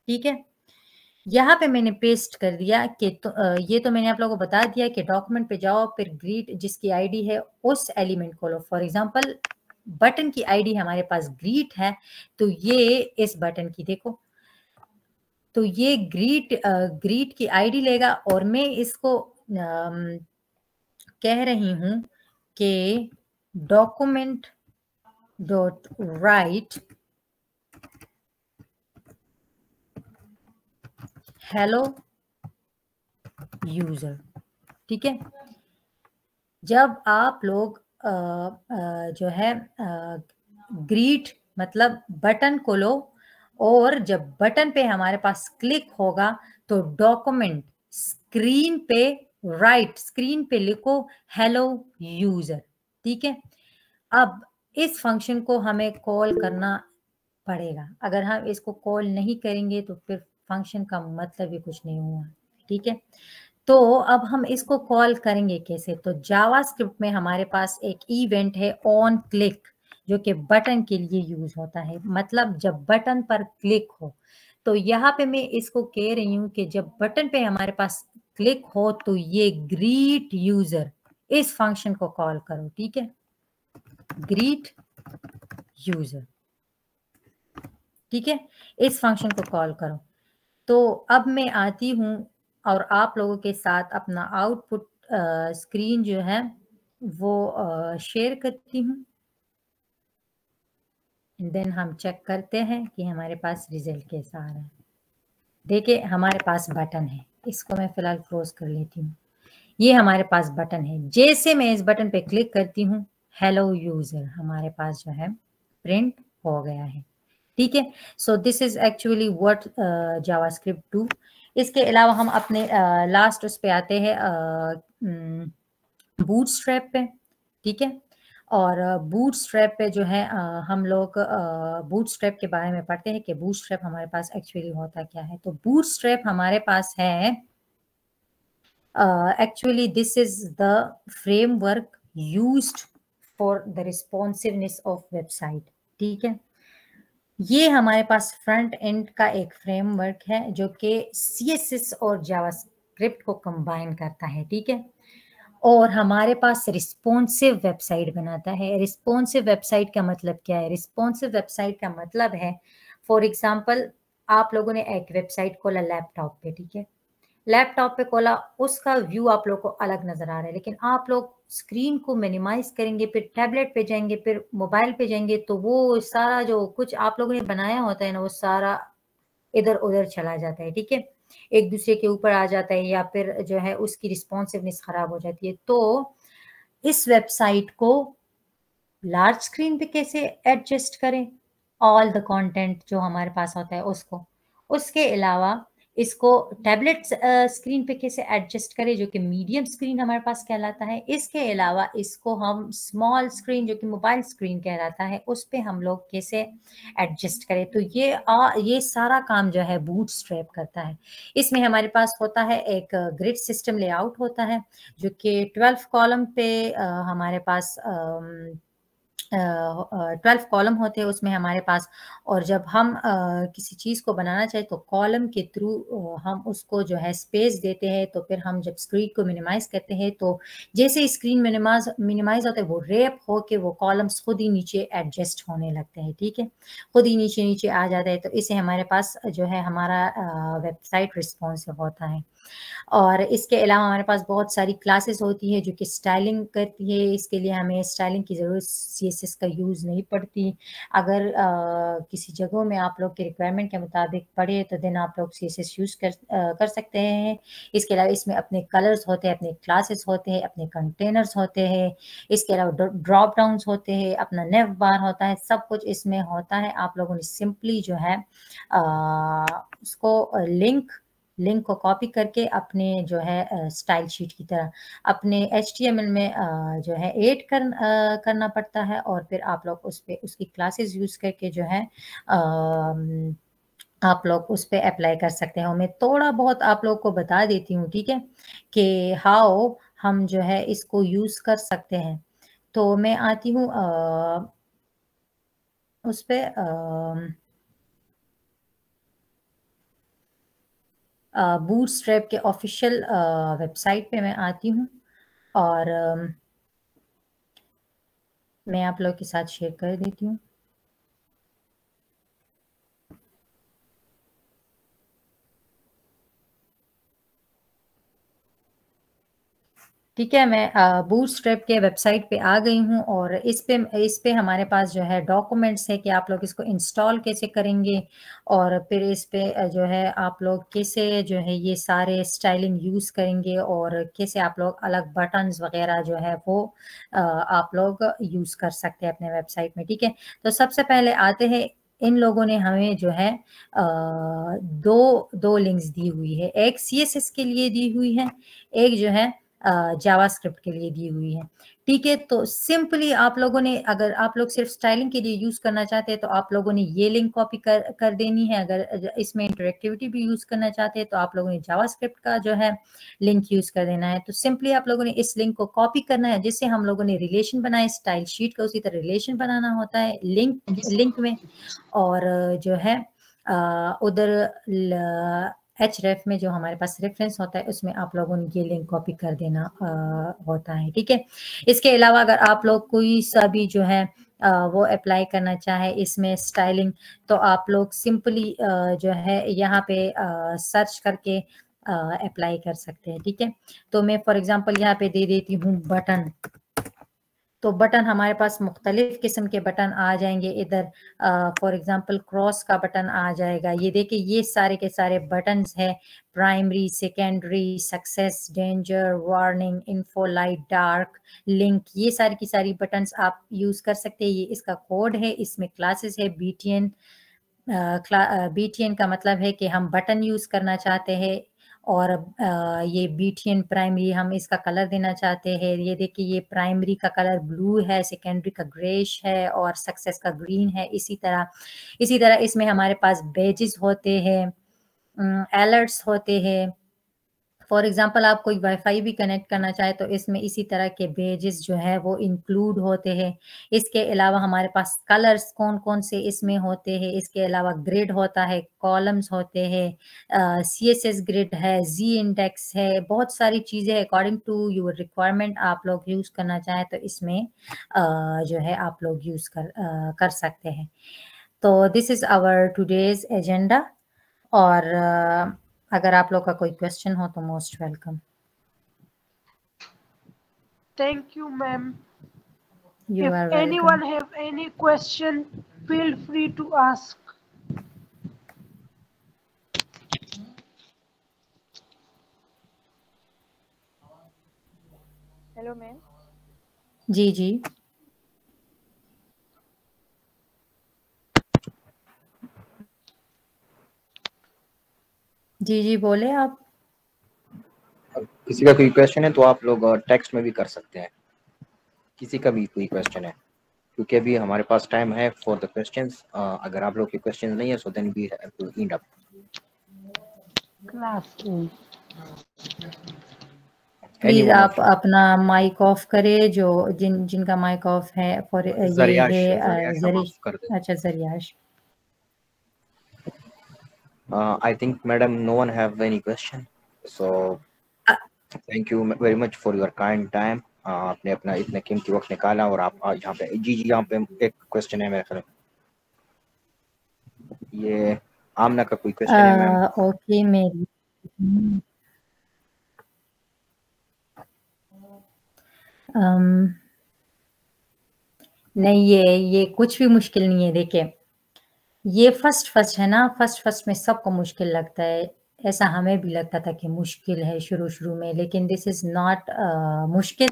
B: ठीक है। यहाँ पे मैंने पेस्ट कर दिया कि ये तो मैंने आप लोगों को बता दिया कि डॉक्यूमेंट पे जाओ, फिर ग्रीट जिसकी आईडी है उस एलिमेंट को लो। फॉर एग्जांपल बटन की आईडी हमारे पास ग्रीट है, तो ये इस बटन की देखो, तो ये ग्रीट की आईडी लेगा, और मैं इसको कह रही हूं कि document dot right hello user, ठीक है। जब आप लोग जो है ग्रीट मतलब बटन को लो, और जब बटन पे हमारे पास क्लिक होगा तो डॉक्यूमेंट स्क्रीन पे स्क्रीन पे लिखो हेलो यूजर, ठीक है। अब इस फंक्शन को हमें कॉल करना पड़ेगा, अगर हम इसको कॉल नहीं करेंगे तो फिर फंक्शन का मतलब ही कुछ नहीं हुआ, ठीक है। तो अब हम इसको कॉल करेंगे कैसे, तो जावास्क्रिप्ट में हमारे पास एक इवेंट है ऑन क्लिक, जो कि बटन के लिए यूज होता है। मतलब जब बटन पर क्लिक हो, तो यहाँ पे मैं इसको कह रही हूँ कि जब बटन पे हमारे पास क्लिक हो तो ये ग्रीट यूजर इस फंक्शन को कॉल करो, ठीक है। ग्रीट यूजर, ठीक है। इस फंक्शन को कॉल करो। तो अब मैं आती हूँ और आप लोगों के साथ अपना आउटपुट स्क्रीन जो है वो शेयर करती हूँ। देन हम चेक करते हैं कि हमारे पास रिजल्ट कैसा आ रहा है। देखिए हमारे पास बटन है, इसको मैं फिलहाल क्लोज कर लेती हूँ। ये हमारे पास बटन है। जैसे मैं इस बटन पे क्लिक करती हूँ, हेलो यूजर हमारे पास जो है प्रिंट हो गया है, ठीक है। सो this is actually what JavaScript do. इसके अलावा हम अपने लास्ट उस पे आते हैं बूटस्ट्रैप पे, ठीक है। और बूटस्ट्रैप पे जो है हम लोग बूटस्ट्रैप के बारे में पढ़ते हैं कि बूटस्ट्रैप हमारे पास एक्चुअली होता क्या है। तो बूटस्ट्रैप हमारे पास है actually this is the framework used for the responsiveness of website, ठीक है। ये हमारे पास फ्रंट एंड का एक फ्रेमवर्क है जो कि CSS और जावास्क्रिप्ट को कंबाइन करता है, ठीक है। और हमारे पास रिस्पॉन्सिव वेबसाइट बनाता है। रिस्पॉन्सिव वेबसाइट का मतलब क्या है? रिस्पॉन्सिव वेबसाइट का मतलब है, फॉर एग्जांपल आप लोगों ने एक वेबसाइट खोला लैपटॉप पे, ठीक है। लैपटॉप पे खोला, उसका व्यू आप लोग को अलग नजर आ रहा है, लेकिन आप लोग स्क्रीन को मिनिमाइज करेंगे, फिर टैबलेट पे जाएंगे, फिर मोबाइल पे जाएंगे, तो वो सारा जो कुछ आप लोगों ने बनाया होता है ना, वो सारा इधर उधर चला जाता है, ठीक है। एक दूसरे के ऊपर आ जाता है या फिर जो है उसकी रिस्पॉन्सिवनेस खराब हो जाती है। तो इस वेबसाइट को लार्ज स्क्रीन पे कैसे एडजस्ट करें? ऑल द कंटेंट जो हमारे पास होता है उसको। उसके अलावा इसको टैबलेट स्क्रीन पे कैसे एडजस्ट करें, जो कि मीडियम स्क्रीन हमारे पास कहलाता है। इसके अलावा इसको हम स्मॉल स्क्रीन जो कि मोबाइल स्क्रीन कहलाता है, उस पे हम लोग कैसे एडजस्ट करें। तो ये सारा काम जो है बूटस्ट्रैप करता है। इसमें हमारे पास होता है एक ग्रिड सिस्टम लेआउट होता है जो कि 12 कॉलम पे हमारे पास 12 कॉलम होते हैं उसमें हमारे पास। और जब हम किसी चीज़ को बनाना चाहे तो कॉलम के थ्रू हम उसको जो है स्पेस देते हैं। तो फिर हम जब स्क्रीन को मिनिमाइज करते हैं तो जैसे ही स्क्रीन मिनिमाइज होता है वो रैप होके वो कॉलम्स खुद ही नीचे एडजस्ट होने लगते हैं, ठीक है। खुद ही नीचे नीचे आ जाता है। तो इसे हमारे पास जो है हमारा वेबसाइट रिस्पॉन्सिव होता है। और इसके अलावा हमारे पास बहुत सारी क्लासेस होती है जो कि स्टाइलिंग करती है। इसके लिए हमें स्टाइलिंग की ज़रूरत CSS का यूज़ नहीं पड़ती। अगर किसी जगहों में आप लोग के रिक्वायरमेंट के मुताबिक पढ़े तो देन आप लोग CSS यूज़ कर सकते हैं। इसके अलावा इसमें अपने कलर्स होते हैं, अपने क्लासेस होते हैं, अपने कंटेनर्स होते हैं। इसके अलावा ड्रॉप डाउन्स होते हैं, अपना नेव बार होता है, सब कुछ इसमें होता है। आप लोगों ने सिंपली जो है उसको लिंक को कॉपी करके अपने जो है स्टाइल शीट की तरह अपने HTML में जो है ऐड करना पड़ता है। और फिर आप लोग उस पे उसकी क्लासेस यूज़ करके जो है आप लोग उस पे अप्लाई कर सकते हैं। मैं थोड़ा बहुत आप लोग को बता देती हूँ, ठीक है, कि हाउ हम जो है इसको यूज़ कर सकते हैं। तो मैं आती हूँ उस पे बूटस्ट्रैप के ऑफिशियल वेबसाइट पे मैं आती हूँ और मैं आप लोग के साथ शेयर कर देती हूँ। ठीक है, मैं बूटस्ट्रैप के वेबसाइट पे आ गई हूँ और इस पे हमारे पास जो है डॉक्यूमेंट्स है कि आप लोग इसको इंस्टॉल कैसे करेंगे और फिर इस पे जो है आप लोग कैसे जो है ये सारे स्टाइलिंग यूज़ करेंगे और कैसे आप लोग अलग बटन्स वगैरह जो है वो आप लोग यूज़ कर सकते हैं अपने वेबसाइट में, ठीक है। तो सबसे पहले आते हैं, इन लोगों ने हमें जो है दो लिंक्स दी हुई है, एक CSS के लिए दी हुई है, एक जो है जावास्क्रिप्ट के लिए दी हुई है, ठीक है। तो सिंपली आप लोगों ने, अगर आप लोग सिर्फ स्टाइलिंग के लिए यूज करना चाहते हैं तो आप लोगों ने ये लिंक कॉपी कर देनी है। अगर इसमें इंटरेक्टिविटी भी यूज करना चाहते हैं तो आप लोगों ने जावास्क्रिप्ट का जो है लिंक यूज कर देना है। तो सिंपली आप लोगों ने इस लिंक को कॉपी करना है। जिससे हम लोगों ने रिलेशन बनाए स्टाइल शीट का, उसी तरह रिलेशन बनाना होता है लिंक में। और जो है उधर href में जो हमारे पास रेफरेंस होता है उसमें आप लोगों ने ये लिंक कॉपी कर देना होता है, ठीक है। इसके अलावा अगर आप लोग कोई सा भी जो है वो अप्लाई करना चाहे इसमें स्टाइलिंग, तो आप लोग सिंपली जो है यहाँ पे सर्च करके अप्लाई कर सकते हैं, ठीक है। तो मैं फॉर एग्जांपल यहाँ पे दे देती हूँ बटन। तो बटन हमारे पास मुख्तलिफ किस्म के बटन आ जाएंगे इधर। फॉर एग्जांपल क्रॉस का बटन आ जाएगा। ये देखिए ये सारे के सारे बटन्स हैं, primary, secondary, success, danger, warning, info, light, dark, link, ये सारी की सारी बटन्स आप यूज कर सकते हैं। ये इसका कोड है, इसमें क्लासेस है BTN। BTN का मतलब है कि हम बटन यूज करना चाहते हैं, और ये BTN प्राइमरी हम इसका कलर देना चाहते हैं। ये देखिए ये प्राइमरी का कलर ब्लू है, सेकेंडरी का ग्रेश है, और सक्सेस का ग्रीन है। इसी तरह इसमें हमारे पास बेजेस होते हैं, अलर्ट्स होते हैं। फॉर एग्जांपल आप कोई वाईफाई भी कनेक्ट करना चाहे तो इसमें इसी तरह के पेजेस जो है वो इंक्लूड होते हैं। इसके अलावा हमारे पास कलर्स कौन कौन से इसमें होते हैं, इसके अलावा ग्रिड होता है, कॉलम्स होते हैं, CSS ग्रिड है, जी इंडेक्स है, बहुत सारी चीज़ें अकॉर्डिंग टू योर रिक्वायरमेंट आप लोग यूज़ करना चाहें तो इसमें जो है आप लोग यूज़ कर सकते हैं। तो this is our today's agenda, और अगर आप लोग का कोई क्वेश्चन हो तो most welcome.
C: Thank you, ma'am.
B: You are
C: If
B: welcome.
C: anyone have any question, feel free to ask.
D: Hello ma'am.
B: जी जी जी जी बोले आप।
A: किसी का कोई क्वेश्चन है तो आप लोग टेक्स्ट में भी कर सकते हैं, किसी का भी कोई क्वेश्चन है, क्योंकि अभी हमारे पास टाइम है फॉर द क्वेश्चंस। अगर आप लोग के क्वेश्चन नहीं है so then we have to end up
C: class.
B: Please आप अपना माइक ऑफ करें, जो जिनका माइक ऑफ है। फॉर ये
A: जरियाश
B: है
A: माफ कर दे।
B: अच्छा जरियाश।
A: I think madam no one have any question, so thank you very much for your kind time. आपने अपना इतना कीमती वक्त निकाला, और आप आज यहाँ पे जी यहाँ पे एक क्वेश्चन है मेरे ख्याल ये आमना का कोई क्वेश्चन है मैम?
B: ओके मेरी नहीं, ये कुछ भी मुश्किल नहीं है। देखिए ये फर्स्ट है ना, फर्स्ट में सबको मुश्किल लगता है। ऐसा हमें भी लगता था कि मुश्किल है शुरू में, लेकिन दिस इज नॉट मुश्किल,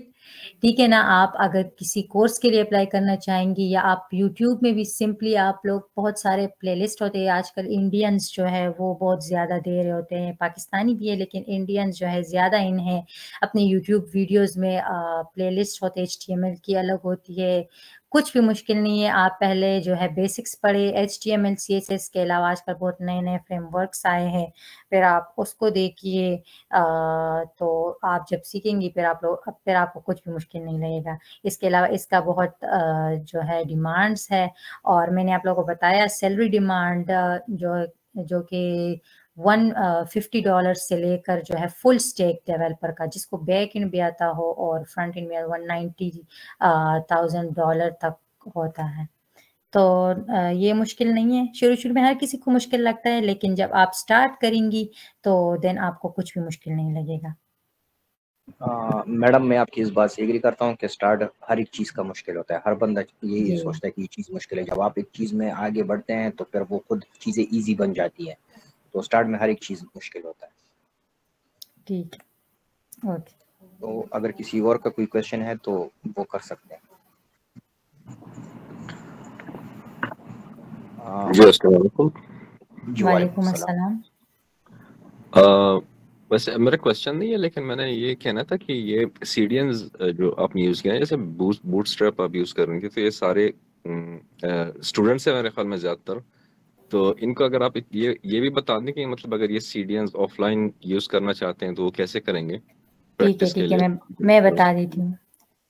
B: ठीक है ना। आप अगर किसी कोर्स के लिए अप्लाई करना चाहेंगी, या आप यूट्यूब में भी सिंपली आप लोग, बहुत सारे प्लेलिस्ट होते हैं आजकल। इंडियंस जो है वो बहुत ज़्यादा दे रहे होते हैं, पाकिस्तानी भी है लेकिन इंडियंस जो है ज़्यादा इन्हें अपने यूट्यूब वीडियोज़ में प्लेलिस्ट होते HTML की अलग होती है। कुछ भी मुश्किल नहीं है। आप पहले जो है बेसिक्स पढ़े, HTML CSS के अलावा आजकल बहुत नए फ्रेमवर्क्स आए हैं, फिर आप उसको देखिए। तो आप जब सीखेंगी फिर आपको कुछ भी मुश्किल नहीं लगेगा। इसके अलावा इसका बहुत जो है डिमांड्स है, और मैंने आप लोगों को बताया सैलरी डिमांड जो कि $150 से लेकर जो है फुल स्टैक डेवलपर का, जिसको बैक एंड भी आता हो, और फ्रंट एंड में $190,000 तक होता है। तो ये मुश्किल नहीं है। शुरू में हर किसी को मुश्किल लगता है, लेकिन जब आप स्टार्ट करेंगी तो देन आपको कुछ भी मुश्किल नहीं लगेगा।
A: मैडम मैं आपकी इस बात से एग्री करता हूँ कि स्टार्ट हर एक चीज़ का मुश्किल होता है। हर बंदा यही सोचता है कि ये चीज़ मुश्किल है। जब आप एक चीज़ में आगे बढ़ते हैं तो फिर वो खुद चीज़ें इजी बन जाती है। तो स्टार्ट में हर एक चीज़ मुश्किल होता है।
B: ठीक है, ओके।
A: तो अगर किसी और का कोई क्वेश्चन है तो वो कर सकते हैं।
E: जी अस्सलाम वालेकुम।
B: वालेकुम अस्सलाम।
E: वैसे मेरा क्वेश्चन नहीं है, लेकिन मैंने ये कहना था कि ये सीडियंस जो आपने यूज़ किया है, जैसे बूटस्ट्रैप आप यूज़ कर रही थी, तो ये सारे स्टूडेंट्स हैं मेरे ख्याल में ज़्यादातर। तो इनको अगर आप ये भी बता दें कि मतलब अगर ये सीडियंस ऑफलाइन यूज़ करना चाहते हैं तो वो कैसे करेंगे?
B: ठीक है, मैं बता देती हूँ।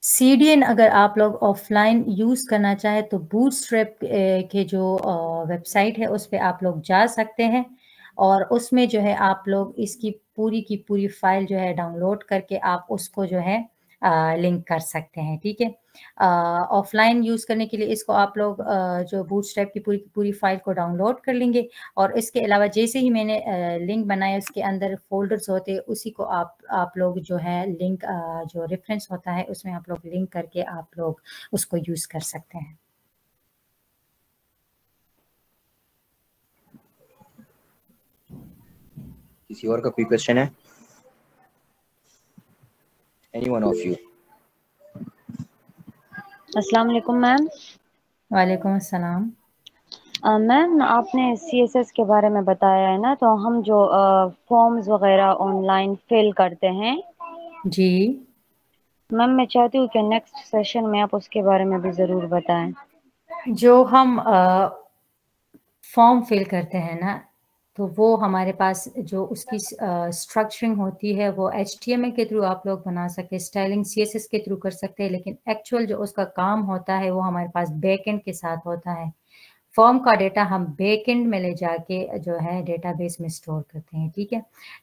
B: CDN अगर आप लोग ऑफलाइन यूज़ करना चाहे तो बूटस्ट्रैप के जो वेबसाइट है उस पर आप लोग जा सकते हैं, और उसमें जो है आप लोग इसकी पूरी की पूरी फाइल जो है डाउनलोड करके आप उसको जो है लिंक कर सकते हैं, ठीक है। ऑफलाइन यूज़ करने के लिए इसको आप लोग जो बूटस्ट्रैप की पूरी फाइल को डाउनलोड कर लेंगे, और इसके अलावा जैसे ही मैंने लिंक बनाया उसके अंदर फोल्डर्स होते हैं, उसी को आप लोग जो है लिंक जो रेफरेंस होता है उसमें आप लोग लिंक करके आप लोग उसको यूज़ कर सकते हैं।
A: किसी और का कोई क्वेश्चन है? Anyone of you?
D: अस्सलाम वालेकुम मैम।
B: वालेकुम अस्सलाम।
D: मैम आपने CSS के बारे में बताया है ना, तो हम जो फॉर्म्स वगैरह ऑनलाइन फिल करते हैं
B: जी
D: मैम, मैं चाहती हूँ कि नेक्स्ट सेशन में आप उसके बारे में भी ज़रूर बताएं।
B: जो हम फॉर्म फिल करते हैं ना, तो वो हमारे पास जो उसकी स्ट्रक्चरिंग होती है वो HTML के थ्रू आप लोग बना सकते हैं, स्टाइलिंग CSS के थ्रू कर सकते हैं, लेकिन एक्चुअल जो उसका काम होता है वो हमारे पास बैकएंड के साथ होता है। फॉर्म का डेटा हम बैकएंड में ले जाके जो है डेटाबेस में स्टोर करते हैं, ठीक है।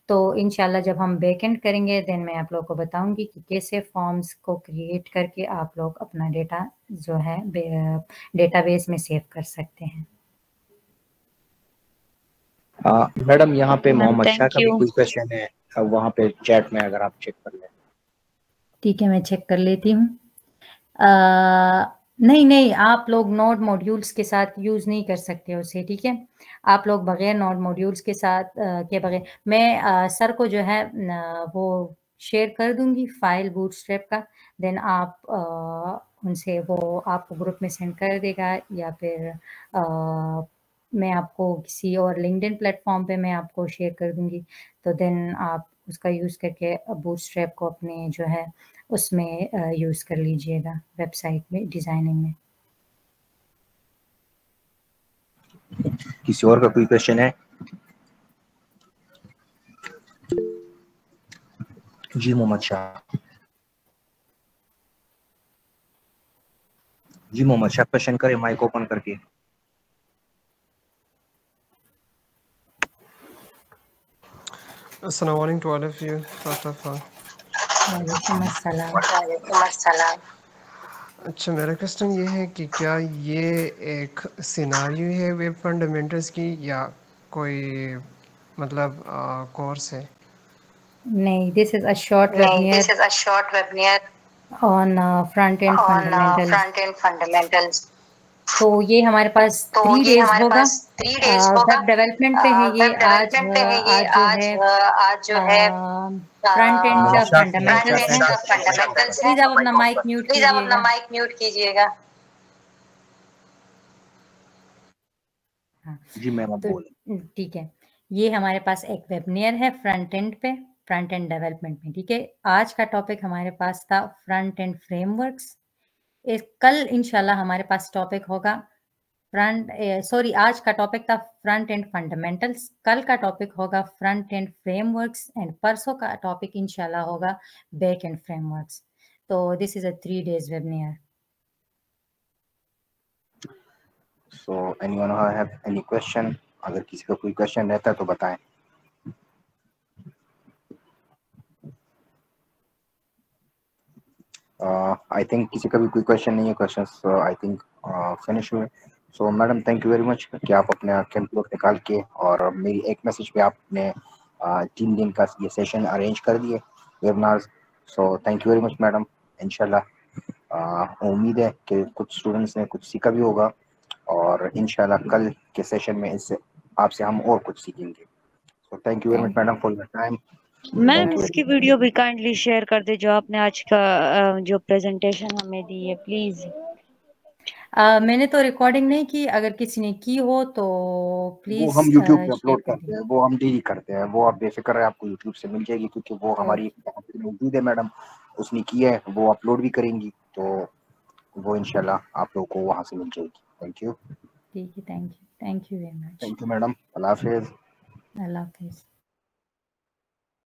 B: तो इंशाल्लाह जब हम बैकएंड करेंगे देन मैं आप लोगों को बताऊंगी कि कैसे फॉर्म्स को क्रिएट करके आप लोग अपना डेटा जो है डेटाबेस में सेव कर सकते हैं।
A: मैडम यहाँ पे मोहम्मद शाह
D: थैंक
A: का भी
D: यू।
A: कोई क्वेश्चन है, वहाँ पे चैट में अगर आप चेक कर लें।
B: ठीक है, मैं चेक कर लेती हूँ। नहीं, आप लोग नोड मॉड्यूल्स के साथ यूज़ नहीं कर सकते उसे, ठीक है। आप लोग बगैर नोड मॉड्यूल्स के साथ के बगैर, मैं सर को जो है वो शेयर कर दूंगी फाइल बूटस्ट्रैप का, देन आप उनसे वो आपको ग्रुप में सेंड कर देगा, या फिर मैं आपको किसी और लिंक्डइन प्लेटफॉर्म पे मैं आपको शेयर कर दूंगी, तो देन आप उसका यूज़ करके बूटस्ट्रैप को अपने जो है उसमें यूज़ कर लीजिएगा वेबसाइट में डिज़ाइनिंग में।
A: किसी और का कोई क्वेश्चन है? जी मोहम्मद शाह। जी मोहम्मद शाह क्वेश्चन करें माइक ओपन करके।
F: Assalamu alaikum to all of you. First of all,
B: वालेकुम अस्सलाम।
F: अच्छा मेरा क्वेश्चन ये है कि क्या ये एक सिनारियो है वेब फंडामेंटल्स की या कोई मतलब कोर्स है?
B: नहीं, this is a short webinar on front end fundamentals. तो ये हमारे पास 3 डेज होगा। वेब डेवलपमेंट पे है ये। आज जो है front end
A: Mohammed Shah
B: fundamentals है। प्लीज आप अपना माइक म्यूट कीजिएगा। हाँ,
A: जी मैम आप
B: तो
A: बोलें।
B: ठीक है, ये हमारे पास एक वेबिनार है फ्रंट एंड पे, फ्रंट एंड डेवलपमेंट में, ठीक है। आज का टॉपिक हमारे पास था फ्रंट एंड फ्रेमवर्क्स। कल इंशाल्लाह हमारे पास टॉपिक होगा आज का टॉपिक था फ्रंट एंड फंडामेंटल्स, कल का टॉपिक होगा फ्रंट एंड फ्रेमवर्क्स, एंड परसों का टॉपिक इंशाल्लाह होगा बैक एंड फ्रेमवर्क्स। तो this is a 3 days webinar.
A: So anyone have any question? अगर किसी का कोई क्वेश्चन रहता है तो बताएं। आई थिंक किसी का भी कोई क्वेश्चन नहीं है। क्वेश्चंस आई थिंक फिनिश हुए। सो madam thank you very much कि आप अपने कैंपलोग निकाल के और मेरी एक मैसेज पे आपने 3 दिन का ये सेशन अरेंज कर दिए webinars. So thank you very much madam. इंशाल्लाह उम्मीद है कि कुछ स्टूडेंट्स ने कुछ सीखा भी होगा, और इंशाल्लाह कल के सेशन में इससे आपसे हम और कुछ सीखेंगे। So thank you very much madam for your time.
D: Ma'am इसकी वीडियो भी काइंडली शेयर कर दे जो आपने आज का जो प्रेजेंटेशन हमें दी है, प्लीज।
B: मैंने तो रिकॉर्डिंग नहीं की, अगर किसी ने की हो तो
A: वो
B: प्लीज
A: हम YouTube पे
B: शेयर
A: अपलोड
B: कर
A: करते
B: दें।
A: हैं, वो हम डेली करते हैं, वो आप बेफिक्र है आपको YouTube से मिल जाएगी, क्योंकि वो हमारी मौजूद है मैडम, उसने की है, वो अपलोड भी करेंगी, तो वो इंशाल्लाह आप लोगों को वहाँ से मिल जाएगी। Thank you.
B: ठीक है, thank you very much.
A: Thank you madam. अल्लाह हाफिज़।
B: अल्लाह हाफिज़।